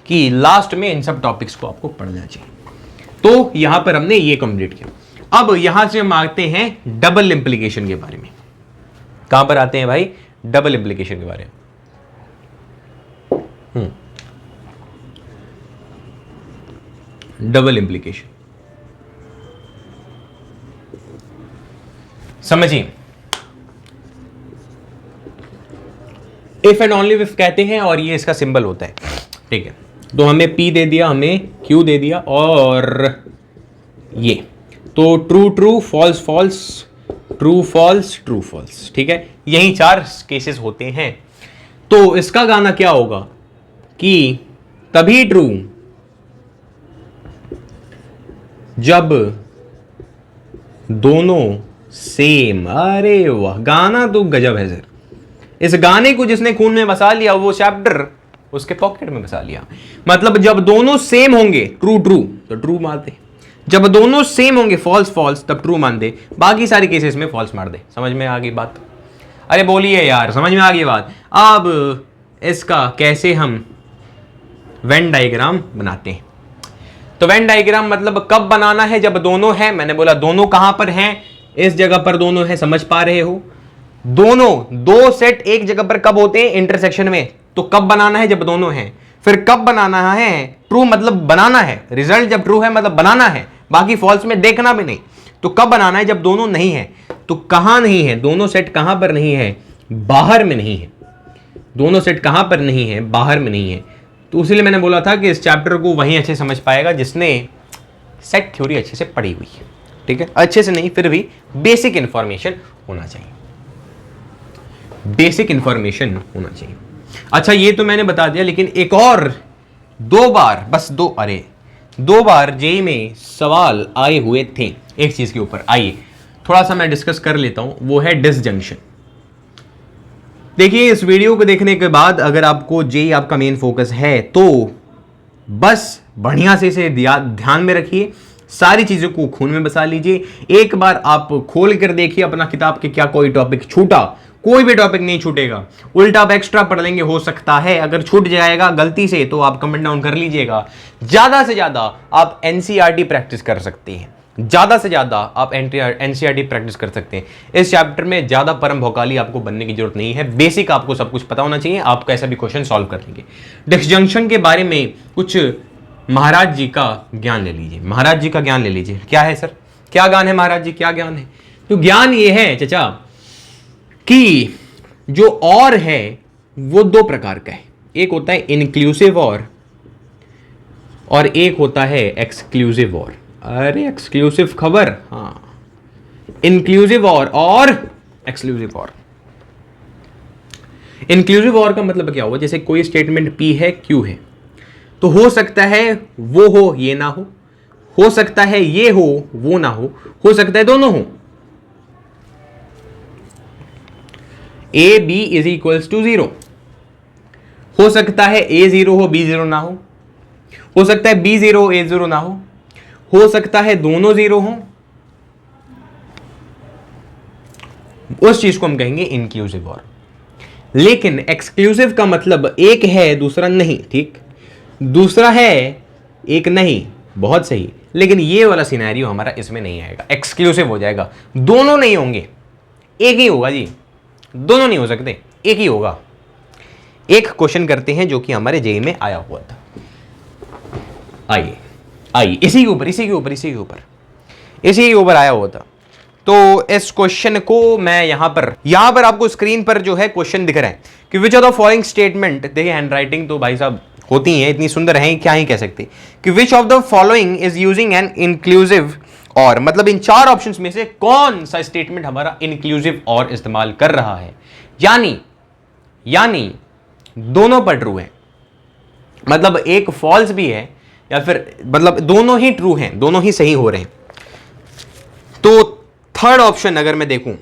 कि लास्ट में इन सब टॉपिक्स को आपको पढ़ना चाहिए। तो यहां पर हमने ये कंप्लीट किया। अब यहां से हम आते हैं डबल इंप्लीकेशन के बारे में। कहां पर आते हैं भाई? डबल इंप्लीकेशन के बारे में। डबल इंप्लीकेशन समझिए, इफ एंड ओनली इफ कहते हैं और ये इसका सिंबल होता है। ठीक है, तो हमें P दे दिया, हमें Q दे दिया, और ये तो true true false false, true false true false. ठीक है, यही 4 केसेस होते हैं। तो इसका गाना क्या होगा कि तभी ट्रू जब दोनों सेम। अरे वाह, गाना तो गजब है सर। इस गाने को जिसने खून में बसा लिया वो चैप्टर उसके पॉकेट में बसा लिया। मतलब जब दोनों सेम होंगे ट्रू ट्रू तो ट्रू मान दे, जब दोनों सेम होंगे फॉल्स फॉल्स तब ट्रू मान दे, बाकी सारी केसेस में फॉल्स मार दे। समझ में आ गई बात? अरे बोलिए यार, समझ में आ गई बात? अब इसका कैसे हम वेन डायग्राम बनाते हैं। तो वेन डायग्राम मतलब कब बनाना है, जब दोनों हैं। मैंने बोला दोनों कहां पर हैं, इस जगह पर दोनों हैं, समझ पा रहे हो? दोनों दो सेट एक जगह पर कब होते हैं, इंटरसेक्शन में। तो कब बनाना है, जब दोनों हैं। फिर कब बनाना है, ट्रू मतलब बनाना है, रिजल्ट जब ट्रू है मतलब बनाना है, बाकी फॉल्स में देखना भी नहीं। तो कब बनाना है, जब दोनों नहीं है। तो कहां नहीं है, दोनों सेट कहां पर नहीं है, बाहर में नहीं है। दोनों सेट कहां पर नहीं है, बाहर में नहीं है। तो इसलिए मैंने बोला था कि इस चैप्टर को वहीं अच्छे समझ पाएगा जिसने सेट थ्योरी अच्छे से पढ़ी हुई है। ठीक है, अच्छे से नहीं फिर भी बेसिक इंफॉर्मेशन होना चाहिए, बेसिक इंफॉर्मेशन होना चाहिए। अच्छा ये तो मैंने बता दिया, लेकिन एक और 2 बार, बस 2 बार जेईई में सवाल आए हुए थे एक चीज के ऊपर। आइए थोड़ा सा मैं डिस्कस कर लेता हूं, वो है डिसजंक्शन। देखिए इस वीडियो को देखने के बाद अगर आपको जेईई आपका मेन फोकस है तो बस बढ़िया से इसे ध्यान में रखिए, सारी चीजों को खून में बसा लीजिए। एक बार आप खोल कर देखिए अपना किताब के, क्या कोई टॉपिक छूटा? कोई भी टॉपिक नहीं छूटेगा। उल्टा आप एक्स्ट्रा पढ़ लेंगे, हो सकता है अगर छूट जाएगा गलती से तो आप कमेंट डाउन कर लीजिएगा। ज्यादा से ज्यादा आप एनसीईआरटी प्रैक्टिस कर सकते हैं, ज्यादा से ज्यादा आप एनसीईआरटी प्रैक्टिस कर सकते हैं। इस चैप्टर में ज्यादा परम भोकाली आपको बनने की जरूरत नहीं है, बेसिक आपको सब कुछ पता होना चाहिए, आप कैसा भी क्वेश्चन सॉल्व कर लेंगे। डिसजंक्शन के बारे में कुछ महाराज जी का ज्ञान ले लीजिए, महाराज जी का ज्ञान ले लीजिए। क्या है सर, क्या ज्ञान है महाराज जी, क्या ज्ञान है? तो ज्ञान ये है चचा कि जो और है वो 2 प्रकार का है। एक होता है इंक्लूसिव और एक होता है एक्सक्लूसिव और। अरे एक्सक्लूसिव खबर, हाँ, इंक्लूसिव और एक्सक्लूसिव और। इंक्लूसिव और का मतलब क्या हुआ, जैसे कोई स्टेटमेंट P है Q है, तो हो सकता है वो हो ये ना हो सकता है ये हो वो ना हो सकता है दोनों हो। A B is equals to 0, हो सकता है A 0 हो B 0 ना हो सकता है B 0 A 0 ना हो सकता है दोनों 0 हो। उस चीज को हम कहेंगे इंक्लूसिव और। लेकिन एक्सक्लूसिव का मतलब एक है दूसरा नहीं, ठीक, दूसरा है एक नहीं, बहुत सही, लेकिन ये वाला सिनेरियो हमारा इसमें नहीं आएगा, एक्सक्लूसिव हो जाएगा। दोनों नहीं होंगे, एक ही होगा जी, दोनों नहीं हो सकते, एक ही होगा। एक क्वेश्चन करते हैं जो कि हमारे जेईई में आया हुआ था। आइए इसी के ऊपर आया हुआ था। तो इस क्वेश्चन को मैं यहां पर आपको स्क्रीन पर जो है क्वेश्चन दिख रहा है कि which of the following statement, देखिए हैंडराइटिंग तो भाई साहब होती है, इतनी सुंदर है क्या ही कह सकते, कि which of the following is using an inclusive और, मतलब इन 4 ऑप्शंस में से कौन सा स्टेटमेंट हमारा इंक्लूसिव और इस्तेमाल कर रहा है। यानी दोनों पर ट्रू है, मतलब एक फॉल्स भी है, या फिर मतलब दोनों ही ट्रू हैं, दोनों ही सही हो रहे हैं। तो थर्ड ऑप्शन अगर मैं देखूं,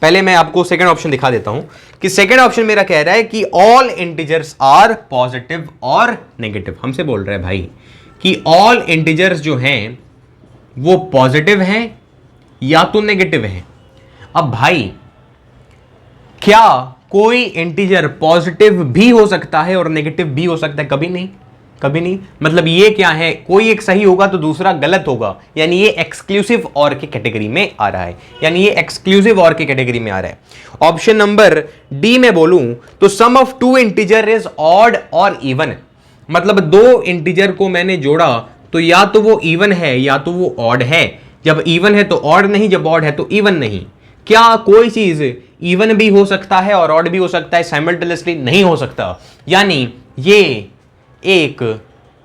पहले मैं आपको सेकंड ऑप्शन दिखा देता हूं कि सेकंड ऑप्शन मेरा कह रहा है कि ऑल इंटीजर्स आर पॉजिटिव और नेगेटिव। हमसे बोल रहा है भाई कि ऑल इंटीजर्स जो हैं वो पॉजिटिव हैं या तो नेगेटिव हैं। अब भाई क्या कोई इंटीजर पॉजिटिव भी हो सकता है और नेगेटिव भी हो सकता है? कभी नहीं। मतलब ये क्या है, कोई एक सही होगा तो दूसरा गलत होगा, यानी ये एक्सक्लूसिव और की कैटेगरी में आ रहा है, ऑप्शन नंबर डी में बोलूं तो सम ऑफ 2 इंटीजर इज ऑड और इवन, मतलब 2 इंटीजर को मैंने जोड़ा तो या तो वो इवन है या तो वो ऑड है। जब इवन है तो ऑड नहीं, जब ऑड है तो इवन नहीं। क्या कोई चीज इवन भी हो सकता है और ऑड भी हो सकता है साइमल्टेनियसली? नहीं हो सकता। यानी ये एक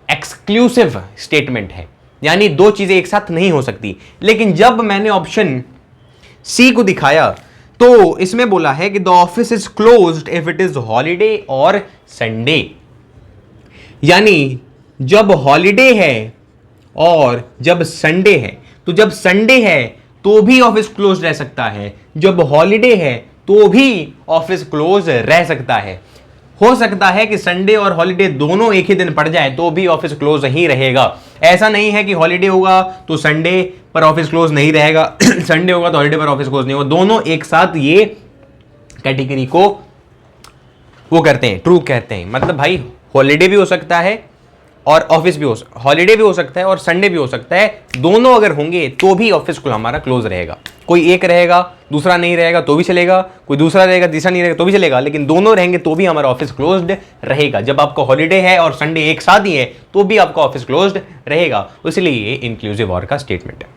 एक्सक्लूसिव स्टेटमेंट है, यानी दो चीजें एक साथ नहीं हो सकती। लेकिन जब मैंने ऑप्शन सी को दिखाया तो इसमें बोला है कि the office is closed if it is holiday और संडे, यानी जब हॉलीडे है और जब संडे है। तो जब संडे है तो भी ऑफिस क्लोज रह सकता है, जब हॉलीडे है तो भी ऑफिस क्लोज रह सकता है। हो सकता है कि संडे और हॉलीडे दोनों एक ही दिन पड़ जाए तो भी ऑफिस क्लोज ही रहेगा। ऐसा नहीं है कि हॉलीडे होगा तो संडे पर ऑफिस क्लोज नहीं रहेगा, संडे होगा तो हॉलीडे पर ऑफिस क्लोज नहीं होगा। दोनों एक साथ ये कैटेगरी को वो करते हैं, ट्रू कहते हैं। मतलब भाई हॉलीडे भी हो सकता है और ऑफिस भी हॉलीडे भी हो सकता है और संडे भी हो सकता है, दोनों अगर होंगे तो भी ऑफिस को हमारा क्लोज रहेगा। कोई एक रहेगा दूसरा नहीं रहेगा तो भी चलेगा, कोई दूसरा रहेगा तीसरा नहीं रहेगा तो भी चलेगा, लेकिन दोनों रहेंगे तो भी हमारा ऑफिस क्लोज्ड रहेगा। जब आपका हॉलीडे है और संडे एक साथ ही है तो भी आपका ऑफिस क्लोज्ड रहेगा, इसलिए ये इंक्लूसिव और का स्टेटमेंट है।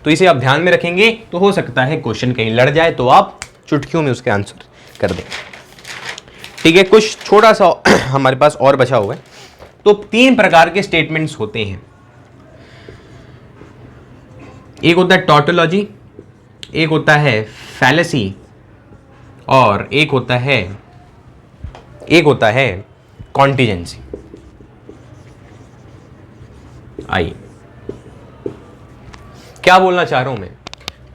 तो इसे आप ध्यान में रखेंगे तो हो सकता है क्वेश्चन कहीं लड़ जाए तो आप चुटकियों में उसके आंसर कर दें। ठीक है, कुछ छोटा सा हमारे पास और बचा हुआ है। तो तीन प्रकार के स्टेटमेंट्स होते हैं, एक होता है टॉटोलॉजी, एक होता है फैलेसी और एक होता है कॉन्टिजेंसी। आइए क्या बोलना चाह रहा हूं मैं।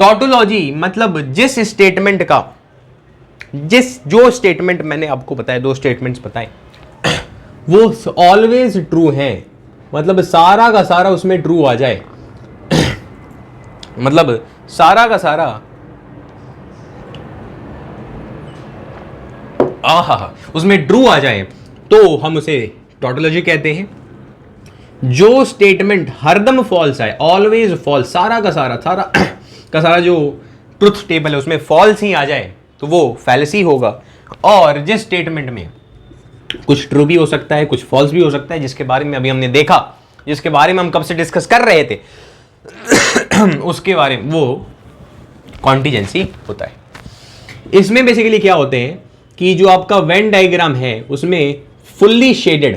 टॉटोलॉजी मतलब जो स्टेटमेंट मैंने आपको बताया, दो स्टेटमेंट्स बताए, वो ऑलवेज ट्रू है, मतलब सारा का सारा उसमें ट्रू आ जाए मतलब सारा का सारा उसमें ट्रू आ जाए तो हम उसे टॉटोलॉजी कहते हैं। जो स्टेटमेंट हरदम फॉल्स है, ऑलवेज फॉल्स, सारा का सारा जो ट्रुथ टेबल है उसमें फॉल्स ही आ जाए तो वो फैलेसी होगा। और जिस स्टेटमेंट में कुछ ट्रू भी हो सकता है कुछ फॉल्स भी हो सकता है, जिसके बारे में अभी हमने देखा, जिसके बारे में हम कब से डिस्कस कर रहे थे उसके बारे में वो कॉन्टिजेंसी होता है। इसमें बेसिकली क्या होते हैं कि जो आपका वेन डायग्राम है उसमें फुल्ली शेडेड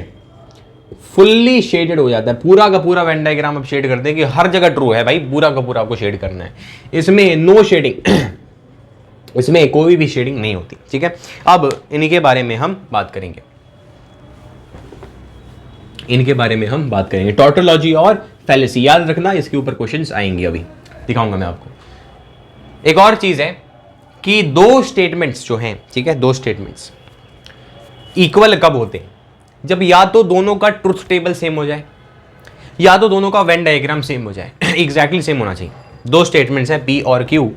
हो जाता है, पूरा का पूरा वेन डायग्राम आप शेड कर दें कि हर जगह ट्रू है भाई, पूरा का पूरा आपको शेड करना है। इसमें नो शेडिंग इसमें कोई भी शेडिंग नहीं होती। ठीक है, अब इन्हीं के बारे में हम बात करेंगे, टॉटोलॉजी और फैलेसी। याद रखना इसके ऊपर क्वेश्चंस आएंगे, अभी दिखाऊंगा मैं आपको। एक और चीज है कि दो स्टेटमेंट्स जो हैं, ठीक है, दो स्टेटमेंट्स इक्वल कब होते हैं, जब या तो दोनों का ट्रुथ टेबल सेम हो जाए या तो दोनों का वेन डायग्राम सेम हो जाए, एग्जैक्टली सेम होना चाहिए। दो स्टेटमेंट्स हैं पी और क्यू,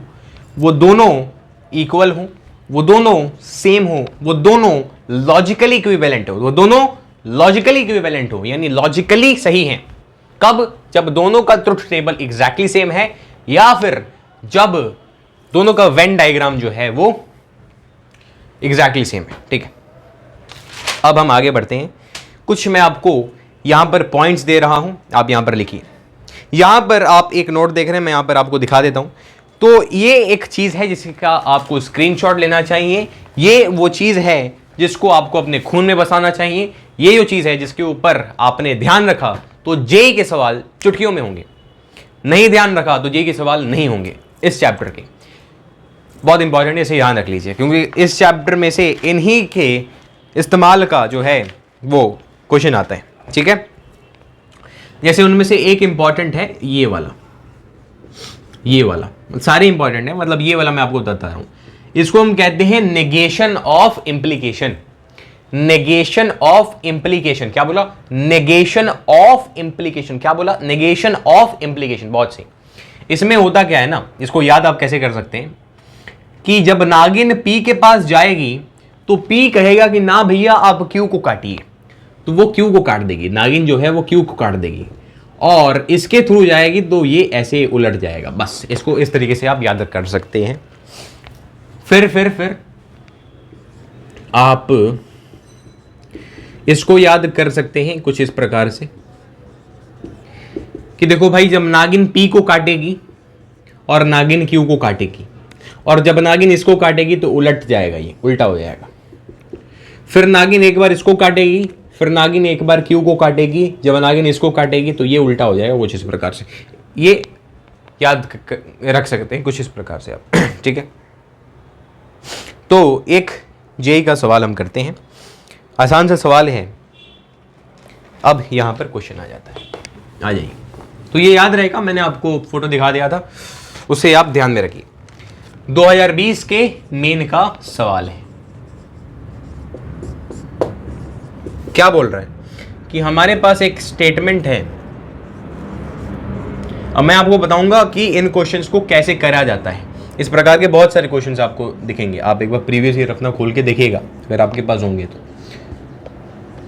वो दोनों इक्वल हो, वो दोनों सेम हो, वो दोनों लॉजिकली इक्विवेलेंट हो, यानी लॉजिकली सही हैं। कब? जब दोनों का ट्रुथ टेबल एग्जैक्टली सेम है या फिर जब दोनों का वेन डायग्राम जो है वो एग्जैक्टली सेम है। ठीक है, अब हम आगे बढ़ते हैं। कुछ मैं आपको यहां पर पॉइंट्स दे रहा हूं, आप यहां पर लिखिए। यहां पर आप एक नोट देख रहे हैं, मैं यहां पर आपको दिखा देता हूं। तो ये एक चीज है जिसका आपको स्क्रीनशॉट लेना चाहिए। ये वो चीज है जिसको आपको अपने खून में बसाना चाहिए। ये जो चीज है जिसके ऊपर आपने ध्यान रखा तो जेई के सवाल चुटकियों में होंगे, नहीं ध्यान रखा तो जेई के सवाल नहीं होंगे इस चैप्टर के। बहुत इंपॉर्टेंट है, इसे ध्यान रख लीजिए, क्योंकि इस चैप्टर में से इन्हीं के इस्तेमाल का जो है वो क्वेश्चन आता है। ठीक है, जैसे उनमें से एक इंपॉर्टेंट है ये वाला, सारे इंपॉर्टेंट है, मतलब ये वाला मैं आपको बताता हूं। इसको हम कहते हैं negation of implication. Negation of implication, क्या बोला? नेगेशन ऑफ इंप्लीकेशन, क्या बोला? Negation of implication. बहुत सही। इसमें होता क्या है ना, इसको याद आप कैसे कर सकते हैं कि जब नागिन पी के पास जाएगी तो पी कहेगा कि ना भैया आप क्यू को काटिए, तो वो क्यू को काट देगी, नागिन जो है वो क्यू को काट देगी और इसके थ्रू जाएगी तो ये ऐसे उलट जाएगा। बस इसको इस तरीके से आप याद कर सकते हैं। फिर आप इसको याद कर सकते हैं कुछ इस प्रकार से कि देखो भाई, जब नागिन पी को काटेगी और नागिन क्यू को काटेगी और जब नागिन इसको काटेगी तो उलट जाएगा, ये उल्टा हो जाएगा। फिर नागिन एक बार इसको काटेगी, फिर नागिन एक बार क्यू को काटेगी, जब नागिन इसको काटेगी तो ये उल्टा हो जाएगा कुछ इस प्रकार से। ये याद रख सकते हैं कुछ इस प्रकार से आप ठीक है। तो एक जेई का सवाल हम करते हैं, आसान सा सवाल है। अब यहां पर क्वेश्चन आ जाता है, आ जाइए। तो ये याद रहेगा, मैंने आपको फोटो दिखा दिया था, उसे आप ध्यान में रखिए। 2020 के मेन का सवाल है। क्या बोल रहा है कि हमारे पास एक स्टेटमेंट है। अब मैं आपको बताऊंगा कि इन क्वेश्चंस को कैसे करा जाता है। इस प्रकार के बहुत सारे क्वेश्चंस आपको दिखेंगे, आप एक बार प्रीवियस ईयर अपना खोल के देखिएगा अगर आपके पास होंगे तो,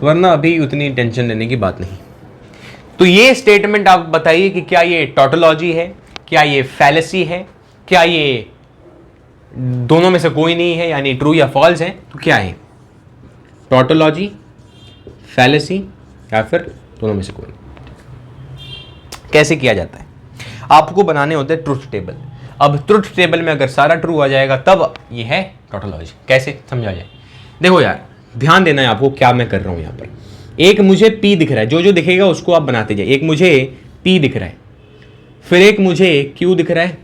वरना अभी उतनी टेंशन लेने की बात नहीं। तो ये स्टेटमेंट आप बताइए कि क्या ये टॉटोलॉजी है, क्या ये फैलेसी है, क्या ये दोनों में से कोई नहीं है, यानी ट्रू या फॉल्स है। तो क्या है, टॉटोलॉजी, फैलेसी या फिर दोनों में से कोई नहीं। कैसे किया जाता है, आपको बनाने होते हैं ट्रुथ टेबल। अब ट्रुथ टेबल में अगर सारा ट्रू आ जाएगा तब ये है टॉटोलॉजी। कैसे समझा जाए, देखो यार ध्यान देना है आपको क्या मैं कर रहा हूं यहां पर। एक मुझे P दिख रहा है, जो जो दिखेगा उसको आप बनाते जाइए। एक मुझे P दिख रहा है, फिर एक मुझे Q दिख रहा है,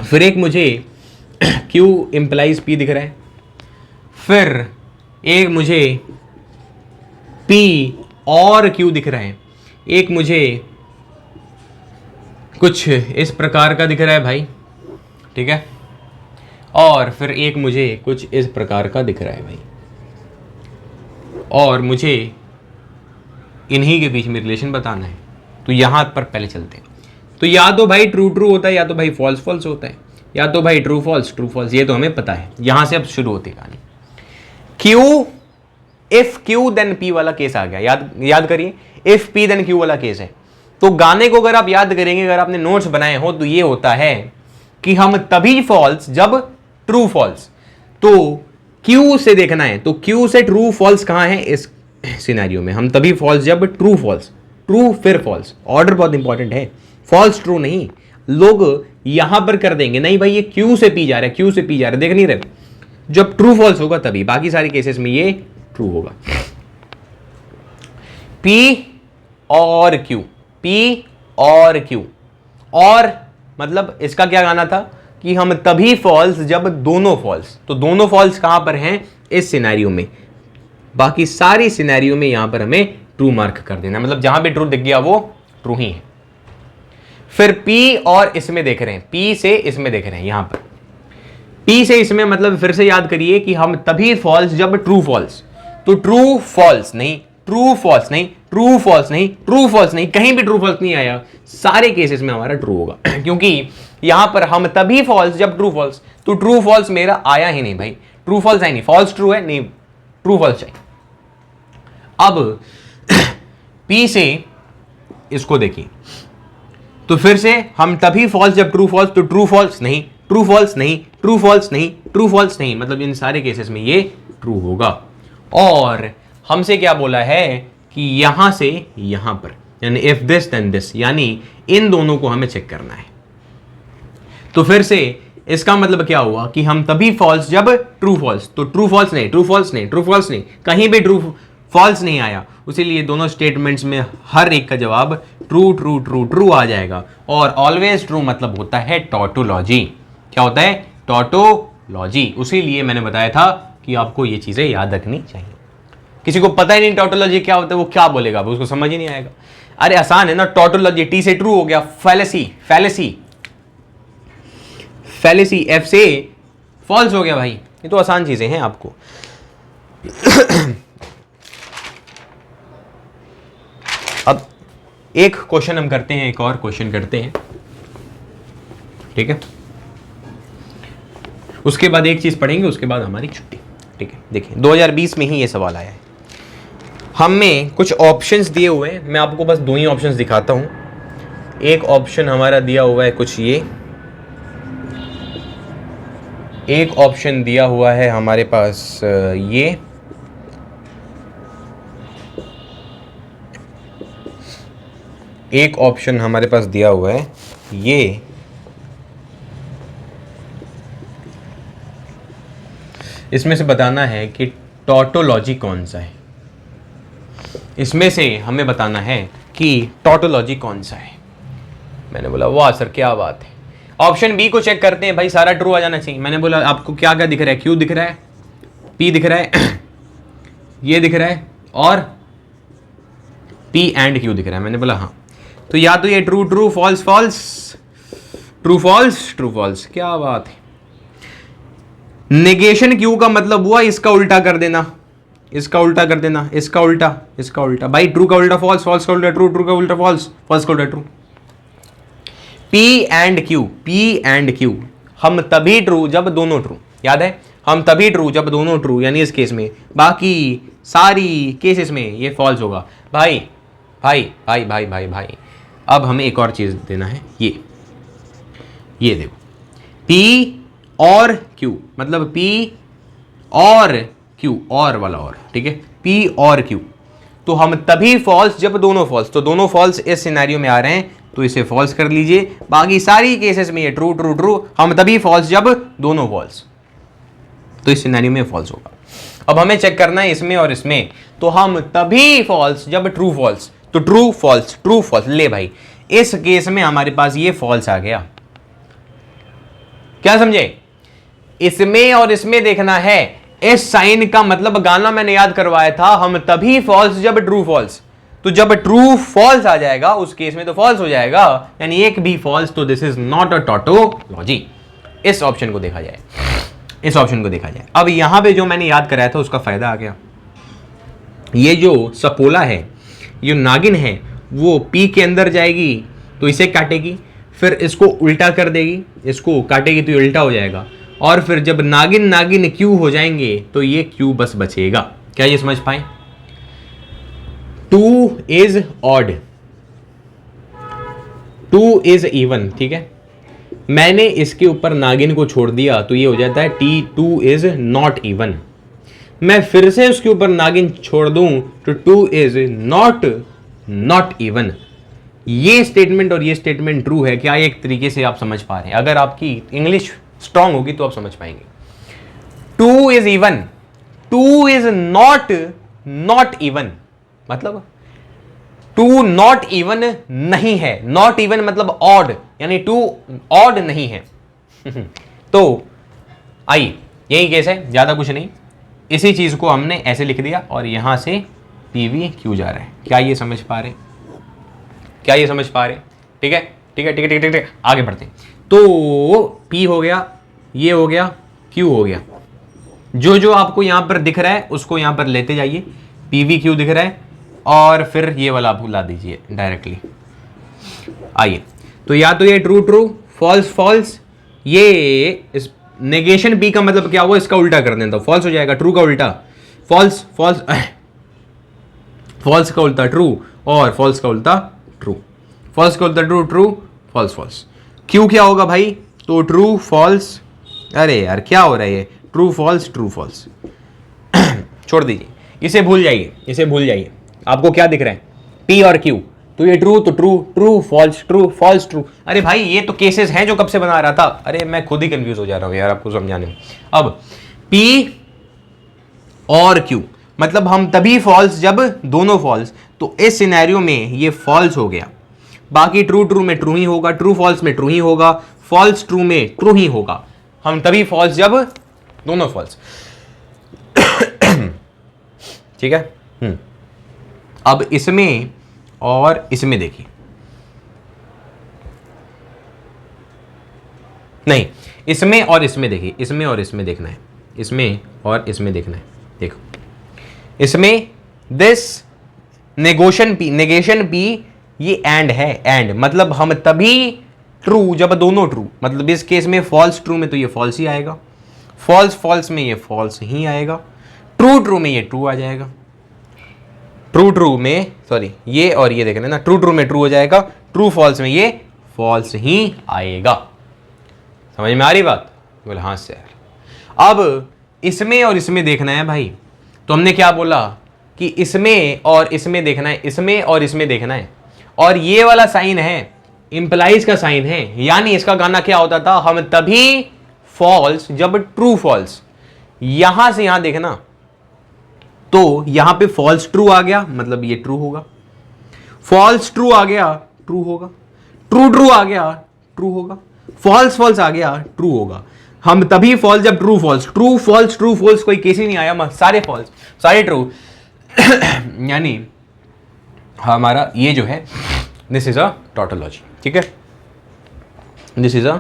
फिर एक मुझे Q इंप्लाइज P दिख रहा है, फिर एक मुझे P और Q दिख रहा है, एक मुझे कुछ इस प्रकार का दिख रहा है भाई, ठीक है, और फिर एक मुझे कुछ इस प्रकार का दिख रहा है भाई, और मुझे इन्हीं के बीच में रिलेशन बताना है। तो यहां पर पहले चलते हैं। तो या तो भाई ट्रू ट्रू होता है, या तो भाई फॉल्स फॉल्स होता है, या तो भाई ट्रू फॉल्स, ये तो हमें पता है। यहां से अब शुरू होती कहानी। Q, if Q then P वाला केस आ गया, याद करिए, इफ पी देन क्यू वाला केस है। तो गाने को अगर आप याद करेंगे, अगर आपने नोट्स बनाए हो, तो ये होता है कि हम तभी फॉल्स जब ट्रू फॉल्स। तो क्यू से देखना है, तो क्यू से ट्रू फॉल्स कहां है इस सिनेरियो में, हम तभी फॉल्स जब ट्रू फॉल्स, ट्रू फिर फॉल्स। ऑर्डर बहुत इंपॉर्टेंट है, फॉल्स ट्रू नहीं। लोग यहां पर कर देंगे, नहीं भाई ये क्यू से पी जा रहा है, क्यू से पी जा रहा है, देख नहीं रहे। जब ट्रू फॉल्स होगा तभी, बाकी सारे केसेस में ये ट्रू होगा। पी और क्यू, पी और क्यू, और मतलब इसका क्या गाना था कि हम तभी फॉल्स जब दोनों फॉल्स। तो दोनों फॉल्स कहां पर हैं इस सिनेरियो में, बाकी सारी सिनेरियो में यहां पर हमें ट्रू मार्क कर देना, मतलब जहां भी ट्रू दिख गया वो ट्रू ही है। फिर P और इसमें देख रहे हैं, P से इसमें देख रहे हैं, यहां पर P से इसमें, मतलब फिर से याद करिए कि हम तभी फॉल्स जब ट्रू फॉल्स। तो ट्रू फॉल्स नहीं, ट्रू फॉल्स नहीं, ट्रू फॉल्स नहीं, ट्रू फॉल्स नहीं, कहीं भी ट्रू फॉल्स नहीं आया, सारे केसेस में हमारा ट्रू होगा क्योंकि यहां पर हम तभी फॉल्स जब ट्रू फॉल्स। तो ट्रू फॉल्स मेरा आया ही नहीं भाई, ट्रू फॉल्स है नहीं, फॉल्स ट्रू है नहीं, ट्रू फॉल्स चाहिए। अब P से इसको देखिए, तो फिर से हम तभी फॉल्स जब ट्रू फॉल्स। तो ट्रू फॉल्स नहीं, ट्रू फॉल्स नहीं, ट्रू फॉल्स नहीं, ट्रू फॉल्स नहीं, मतलब इन सारे केसेस में ये ट्रू होगा। और हमसे क्या बोला है कि यहां से यहां पर, यानी इफ दिस देन दिस, यानी इन दोनों को हमें चेक करना है। तो फिर से इसका मतलब क्या हुआ कि हम तभी फॉल्स जब ट्रू फॉल्स। तो ट्रू फॉल्स नहीं, ट्रू फॉल्स नहीं, ट्रू फॉल्स नहीं, कहीं भी ट्रू फॉल्स नहीं आया, इसीलिए दोनों स्टेटमेंट्स में हर एक का जवाब ट्रू ट्रू ट्रू ट्रू आ जाएगा। और ऑलवेज ट्रू मतलब होता है टॉटोलॉजी। क्या होता है, टॉटोलॉजी। उसीलिए मैंने बताया था कि आपको ये चीजें याद रखनी चाहिए। किसी को पता ही नहीं टॉटोलॉजी क्या होता है, वो क्या बोलेगा, उसको समझ ही नहीं आएगा। अरे आसान है ना, टॉटोलॉजी, टी से ट्रू हो गया, फैलेसी, फैलेसी, फैलेसी, एफ से फॉल्स हो गया भाई। ये तो आसान चीजें हैं आपको अब एक क्वेश्चन हम करते हैं, एक और क्वेश्चन करते हैं, ठीक है। उसके बाद एक चीज पढ़ेंगे, उसके बाद हमारी छुट्टी, ठीक है। देखिए 2020 में ही ये सवाल आया है। हमें कुछ ऑप्शंस दिए हुए हैं, मैं आपको बस दो ही ऑप्शंस दिखाता हूं। एक ऑप्शन हमारा दिया हुआ है कुछ ये, एक ऑप्शन दिया हुआ है हमारे पास ये, एक ऑप्शन हमारे पास दिया हुआ है ये, इसमें से बताना है कि टॉटोलॉजी कौन सा है, इसमें से हमें बताना है कि टॉटोलॉजी कौन सा है। मैंने बोला वाह सर क्या बात है। ऑप्शन बी को चेक करते हैं भाई, सारा ट्रू आ जाना चाहिए। मैंने बोला आपको क्या क्या दिख रहा है, क्यू दिख रहा है, पी दिख रहा है ये दिख रहा है और पी एंड क्यू दिख रहा है। मैंने बोला हाँ, तो या तो ये true true false false, true false true false, क्या बात है। नेगेशन क्यू का मतलब हुआ इसका उल्टा कर देना, इसका उल्टा कर देना, इसका उल्टा, इसका उल्टा। भाई ट्रू का उल्टा फॉल्स, फॉल्स का उल्टा ट्रू, ट्रू का उल्टा फॉल्स, फॉल्स का उल्टा true. P and Q, P and Q हम तभी ट्रू जब दोनों ट्रू, याद है, हम तभी ट्रू जब दोनों ट्रू, यानी इस केस में, बाकी सारी केसेस में ये फॉल्स होगा। भाई भाई भाई भाई भाई भाई अब हमें एक और चीज देना है, ये देखो, पी और क्यू मतलब पी और क्यू, और वाला और, ठीक है, पी और क्यू, तो हम तभी फॉल्स जब दोनों फॉल्स, तो दोनों फॉल्स इस सिनेरियो में आ रहे हैं तो इसे फॉल्स कर लीजिए। बाकी सारी केसेस में ये ट्रू ट्रू ट्रू, हम तभी फॉल्स जब दोनों फॉल्स, तो इस सिनेरियो में फॉल्स होगा। अब हमें चेक करना है इसमें और इसमें, तो हम तभी फॉल्स जब ट्रू फॉल्स, तो ट्रू फॉल्स ट्रू फॉल्स। ले भाई इस केस में हमारे पास ये फॉल्स आ गया, क्या समझे, इसमें और इसमें देखना है। इस साइन का मतलब गाना मैंने याद करवाया था, हम तभी फॉल्स जब ट्रू फॉल्स, तो जब ट्रू फॉल्स आ जाएगा उस केस में तो फॉल्स हो जाएगा, यानी एक भी फॉल्स, तो this is not a tautology. इस ऑप्शन को देखा जाए, इस ऑप्शन को देखा जाए। अब यहां पे जो मैंने याद कराया था उसका फायदा आ गया। ये जो सपोला है, ये नागिन है, वो पी के अंदर जाएगी तो इसे काटेगी, फिर इसको उल्टा कर देगी, इसको काटेगी तो ये उल्टा हो जाएगा, और फिर जब नागिन नागिन क्यू हो जाएंगे तो ये क्यू बस बचेगा। क्या ये समझ पाए? 2 इज ऑड, 2 इज इवन, ठीक है। मैंने इसके ऊपर नागिन को छोड़ दिया तो ये हो जाता है T2 इज नॉट इवन। मैं फिर से उसके ऊपर नागिन छोड़ दूं तो 2 इज नॉट इवन। ये स्टेटमेंट और ये स्टेटमेंट ट्रू है। क्या एक तरीके से आप समझ पा रहे हैं? अगर आपकी इंग्लिश स्ट्रांग होगी तो आप समझ पाएंगे। 2 is even, 2 is not even, मतलब 2 नॉट इवन नहीं है। नॉट इवन मतलब ऑड, यानी 2 ऑड नहीं है। तो आइए, यही केस है, ज्यादा कुछ नहीं। इसी चीज को हमने ऐसे लिख दिया और यहां से पीवी क्यू जा रहा है। क्या ये समझ पा रहे? क्या ये समझ पा रहे? ठीक है, ठीक है, ठीक है, ठीक है, ठीक है। आगे बढ़ते हैं। तो पी हो गया, ये हो गया, क्यू हो गया। जो जो आपको यहां पर दिख रहा है उसको यहां पर लेते जाइए। पीवी क्यू दिख रहा है और फिर ये वाला आप ला दीजिए डायरेक्टली। आइए, तो या तो ये ट्रू ट्रू, फॉल्स फॉल्स, ये इस नेगेशन बी का मतलब क्या हुआ, इसका उल्टा कर देना, फॉल्स हो जाएगा। ट्रू का उल्टा फॉल्स, फॉल्स फॉल्स का उल्टा ट्रू, और फॉल्स का उल्टा ट्रू, फॉल्स का उल्टा true, true false false. Q क्या होगा भाई? तो ट्रू फॉल्स, अरे यार क्या हो रहा है ये, ट्रू फॉल्स ट्रू फॉल्स। छोड़ दीजिए, इसे भूल जाइए, इसे भूल जाइए। आपको क्या दिख रहा है? पी और क्यू, तो ये ट्रू तो true, true false true, false true. अरे भाई ये तो केसेस हैं जो कब से बना रहा था। अरे मैं खुद ही कंफ्यूज हो जा रहा हूं यार आपको समझाने में। अब पी और क्यू मतलब हम तभी फॉल्स जब दोनों फॉल्स, तो इस सिनेरियो में ये फॉल्स हो गया। बाकी ट्रू ट्रू में ट्रू ही होगा, ट्रू फॉल्स में ट्रू ही होगा, फॉल्स ट्रू में ट्रू ही होगा। हम तभी फॉल्स जब दोनों फॉल्स। ठीक है। अब इसमें और इसमें देखिए, नहीं, इसमें और इसमें देखिए, इसमें और इसमें देखना है, इसमें और इसमें देखना है। देखो इसमें दिस नेगेशन पी, ये एंड है, एंड मतलब हम तभी ट्रू जब दोनों ट्रू, मतलब इस केस में फॉल्स ट्रू में तो ये फॉल्स ही आएगा, फॉल्स फॉल्स में ये फॉल्स ही आएगा, ट्रू ट्रू में ये ट्रू आ जाएगा, ट्रू ट्रू में, सॉरी ये और ये देखना ना, ट्रू ट्रू में ट्रू हो जाएगा, ट्रू फॉल्स में ये फॉल्स ही आएगा। समझ में आ रही बात? बोले हाँ सर। अब इसमें और इसमें देखना है भाई, तो हमने क्या बोला कि इसमें और इसमें देखना है, इसमें और इसमें देखना है, और ये वाला साइन है इंप्लाइज का साइन है, यानी इसका गाना क्या होता था, हम तभी फॉल्स जब ट्रू फॉल्स। यहां से यहां देखना, तो यहां पे फॉल्स ट्रू आ गया, मतलब ये ट्रू होगा। फॉल्स ट्रू आ गया, ट्रू होगा। ट्रू ट्रू आ गया, ट्रू होगा। फॉल्स फॉल्स आ गया, ट्रू होगा। हम तभी फॉल्स जब true false, true false true false, कोई केस ही नहीं आया, सारे फॉल्स सारे ट्रू यानी हमारा ये जो है दिस इज अ टॉटोलॉजी, ठीक है, दिस इज अ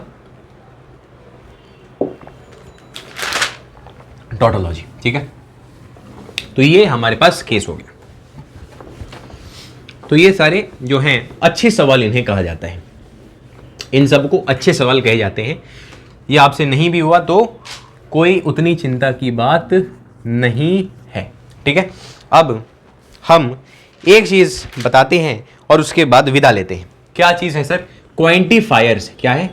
टॉटोलॉजी, ठीक है। तो ये हमारे पास केस हो गया। तो ये सारे जो हैं अच्छे सवाल इन्हें कहा जाता है, इन सबको अच्छे सवाल कहे जाते हैं। ये आपसे नहीं भी हुआ तो कोई उतनी चिंता की बात नहीं है, ठीक है। अब हम एक चीज बताते हैं और उसके बाद विदा लेते हैं। क्या चीज है सर? क्वांटिफायर्स। क्या है?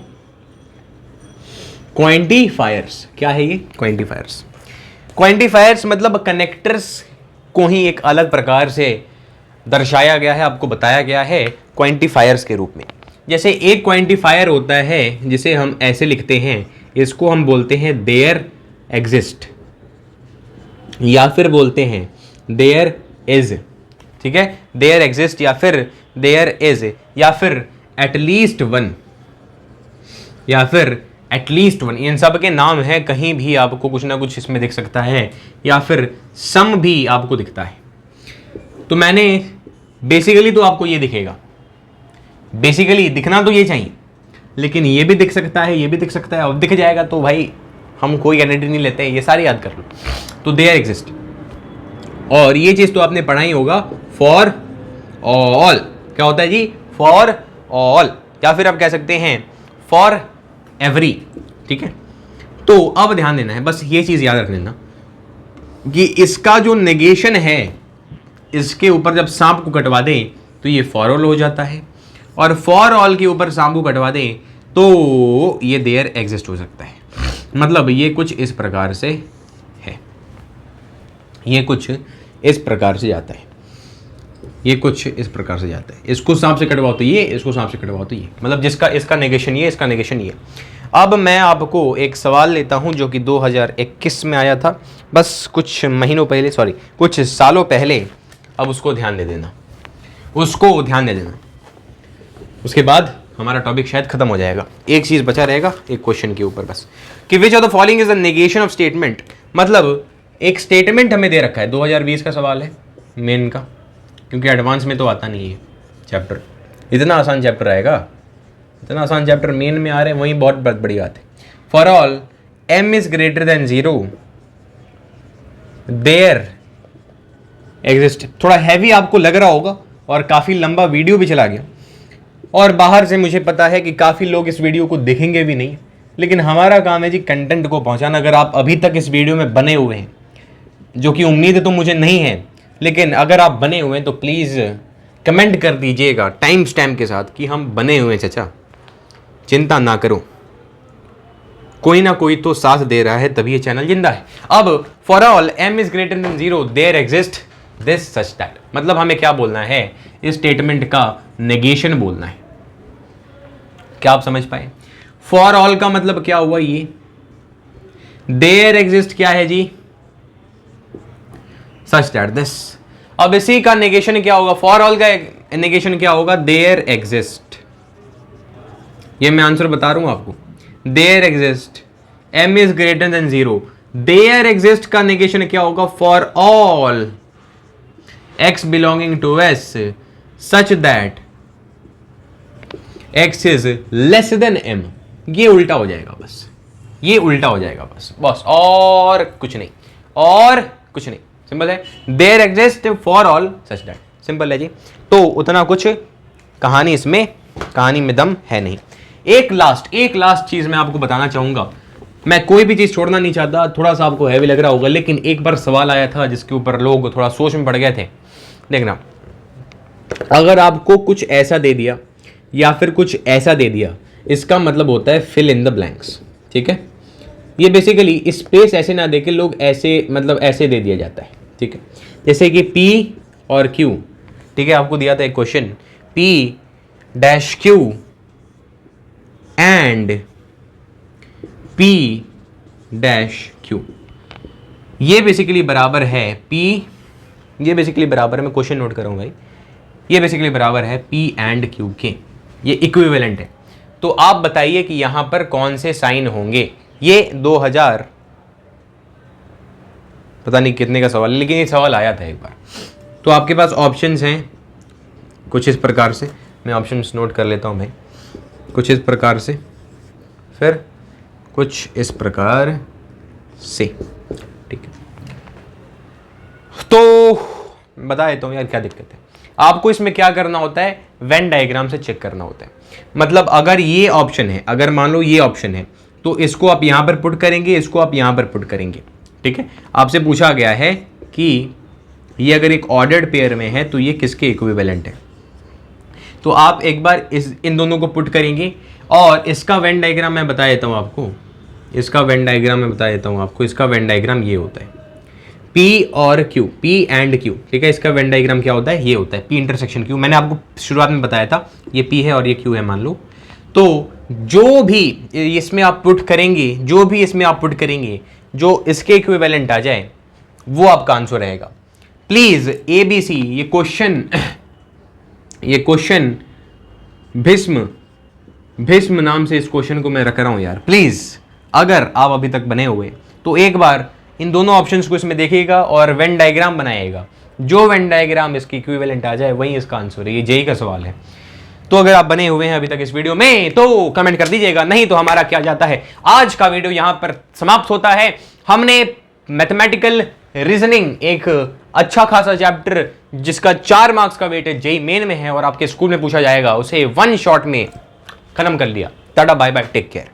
क्वांटिफायर्स। क्या है ये? क्वांटिफायर्स। क्वांटिफायर्स मतलब कनेक्टर्स को ही एक अलग प्रकार से दर्शाया गया है, आपको बताया गया है क्वांटिफायर्स के रूप में। जैसे एक क्वांटिफायर होता है जिसे हम ऐसे लिखते हैं, इसको हम बोलते हैं देयर एग्जिस्ट, या फिर बोलते हैं देयर इज, ठीक है, देयर एग्जिस्ट या फिर देयर इज, या फिर एटलीस्ट वन, या फिर एटलीस्ट वन। इन सब के नाम हैं, कहीं भी आपको कुछ ना कुछ इसमें दिख सकता है, या फिर सम भी आपको दिखता है। तो मैंने बेसिकली तो आपको ये दिखेगा, बेसिकली दिखना तो ये चाहिए, लेकिन ये भी दिख सकता है, ये भी दिख सकता है, और दिख जाएगा तो भाई हम कोई गारंटी नहीं लेते हैं, ये सारी याद कर लो। तो देयर एग्जिस्ट, और ये चीज तो आपने पढ़ा ही होगा, फॉर ऑल। क्या होता है जी? फॉर ऑल, या फिर आप कह सकते हैं फॉर एवरी, ठीक है। तो अब ध्यान देना है, बस ये चीज याद रख लेना कि इसका जो नेगेशन है, इसके ऊपर जब सांप को कटवा दें तो ये फॉर ऑल हो जाता है, और फॉर ऑल के ऊपर सांप को कटवा दें तो ये देयर एग्जिस्ट हो सकता है। मतलब ये कुछ इस प्रकार से है, ये कुछ इस प्रकार से जाता है, ये कुछ इस प्रकार से जाता है। इसको सांप से कटवाओ तो ये, इसको सांप से कटवाओ तो ये, मतलब जिसका इसका नेगेशन ये, इसका नेगेशन ये। अब मैं आपको एक सवाल लेता हूं जो कि 2021 में आया था, बस कुछ महीनों पहले, सॉरी कुछ सालों पहले। अब उसको ध्यान दे देना, उसको ध्यान दे देना, उसके बाद हमारा टॉपिक शायद खत्म हो जाएगा। एक चीज बचा रहेगा एक क्वेश्चन के ऊपर बस, कि which of the following is the negation of statement. मतलब एक स्टेटमेंट हमें दे रखा है, 2020 का सवाल है मेन का, क्योंकि एडवांस में तो आता नहीं है चैप्टर, इतना आसान चैप्टर आएगा, इतना आसान चैप्टर मेन में आ रहे हैं, वही बहुत बड़ी बात है। For all m is greater than 0 there exist. थोड़ा हैवी आपको लग रहा होगा और काफ़ी लंबा वीडियो भी चला गया, और बाहर से मुझे पता है कि काफ़ी लोग इस वीडियो को देखेंगे भी नहीं, लेकिन हमारा काम है जी कंटेंट को पहुंचाना। अगर आप अभी तक इस वीडियो में बने हुए हैं, जो कि उम्मीद तो मुझे नहीं है, लेकिन अगर आप बने हुए हैं तो प्लीज़ कमेंट कर दीजिएगा टाइम स्टैम्प के साथ कि हम बने हुए हैं चचा, चिंता ना करो, कोई ना कोई तो साथ दे रहा है, तभी ये चैनल जिंदा है। अब for all m is greater than 0 there exist this such that, मतलब हमें क्या बोलना है? इस स्टेटमेंट का नेगेशन बोलना है। क्या आप समझ पाए? फॉर ऑल का मतलब क्या हुआ? ये देयर एग्जिस्ट क्या है जी? Such that this. अब इसी का नेगेशन क्या होगा? फॉर ऑल का नेगेशन क्या होगा? There exist. ये मैं आंसर बता रहा हूं आपको, there exist m is greater than 0, there exist का नेगेशन क्या होगा? For all x belonging to s such that x is less than m। ये उल्टा हो जाएगा बस, ये उल्टा हो जाएगा बस, बस और कुछ नहीं, और कुछ नहीं, सिंपल है। There exist for all such that, simple है जी। तो उतना कुछ कहानी में दम है नहीं। एक लास्ट चीज मैं आपको बताना चाहूंगा, मैं कोई भी चीज छोड़ना नहीं चाहता, थोड़ा सा आपको हैवी लग रहा होगा, लेकिन एक बार सवाल आया था जिसके ऊपर लोग थोड़ा सोच में पड़ गए थे। देखना, अगर आपको कुछ ऐसा दे दिया या फिर कुछ ऐसा दे दिया, इसका मतलब होता है फिल इन द ब्लैंक्स, ठीक है। ये बेसिकली स्पेस ऐसे ना देके लोग ऐसे, मतलब ऐसे दे दिया जाता है, ठीक है। जैसे कि P और Q, ठीक है, आपको दिया था एक question, P dash Q and P dash Q, ये बेसिकली बराबर है P ये बेसिकली बराबर है, मैं क्वेश्चन नोट कर रहा हूँ भाई, ये बेसिकली बराबर है P एंड Q के, ये इक्विवेलेंट है। तो आप बताइए कि यहां पर कौन से साइन होंगे। ये 2000 पता नहीं कितने का सवाल है, लेकिन ये सवाल आया था एक बार। तो आपके पास ऑप्शंस हैं कुछ इस प्रकार से, मैं ऑप्शंस नोट कर लेता हूं भाई, कुछ इस प्रकार से, फिर कुछ इस प्रकार से, ठीक है। तो बता देता हूं यार क्या दिक्कत है। आपको इसमें क्या करना होता है, वेन डायग्राम से चेक करना होता है। मतलब अगर ये ऑप्शन है, अगर मान लो ये ऑप्शन है, तो इसको आप यहां पर पुट करेंगे, इसको आप यहां पर पुट करेंगे, ठीक है। आपसे पूछा गया है कि ये अगर एक ऑर्डर्ड पेयर में है तो ये किसके इक्विवेलेंट है। तो आप एक बार इन दोनों को पुट करेंगे, और इसका वेन डायग्राम मैं बता देता हूं आपको, इसका वेन डायग्राम मैं बता देता हूं आपको, इसका वेन डायग्राम ये होता है P और Q, P एंड Q, ठीक है। इसका वेन डायग्राम क्या होता है, ये होता है P इंटरसेक्शन Q। मैंने आपको शुरुआत में बताया था, ये P है और ये Q है मान लो। तो जो भी इसमें आप पुट करेंगे, जो भी इसमें आप पुट करेंगे, जो इसके इक्विवेलेंट आ जाए वो आपका आंसर रहेगा। प्लीज ABC, ये क्वेश्चन भीष्म नाम से इस क्वेश्चन को मैं रख रहा हूं यार। प्लीज अगर आप अभी तक बने हुए तो एक बार इन दोनों ऑप्शंस को इसमें देखिएगा और वेन डायग्राम बनाइएगा। जो वेन डायग्राम इसकी इक्विवेलेंट आ जाए वही इसका आंसर है। ये जेई का सवाल है। तो अगर आप बने हुए हैं अभी तक इस वीडियो में तो कमेंट कर दीजिएगा, नहीं तो हमारा क्या जाता है। आज का वीडियो यहां पर समाप्त होता है। हमने मैथमेटिकल रीजनिंग, एक अच्छा खासा चैप्टर जिसका 4 मार्क्स का वेट है, जेई मेन में है और आपके स्कूल में पूछा जाएगा, उसे 1 शॉट में खत्म कर लिया। Tata bye bye, take care.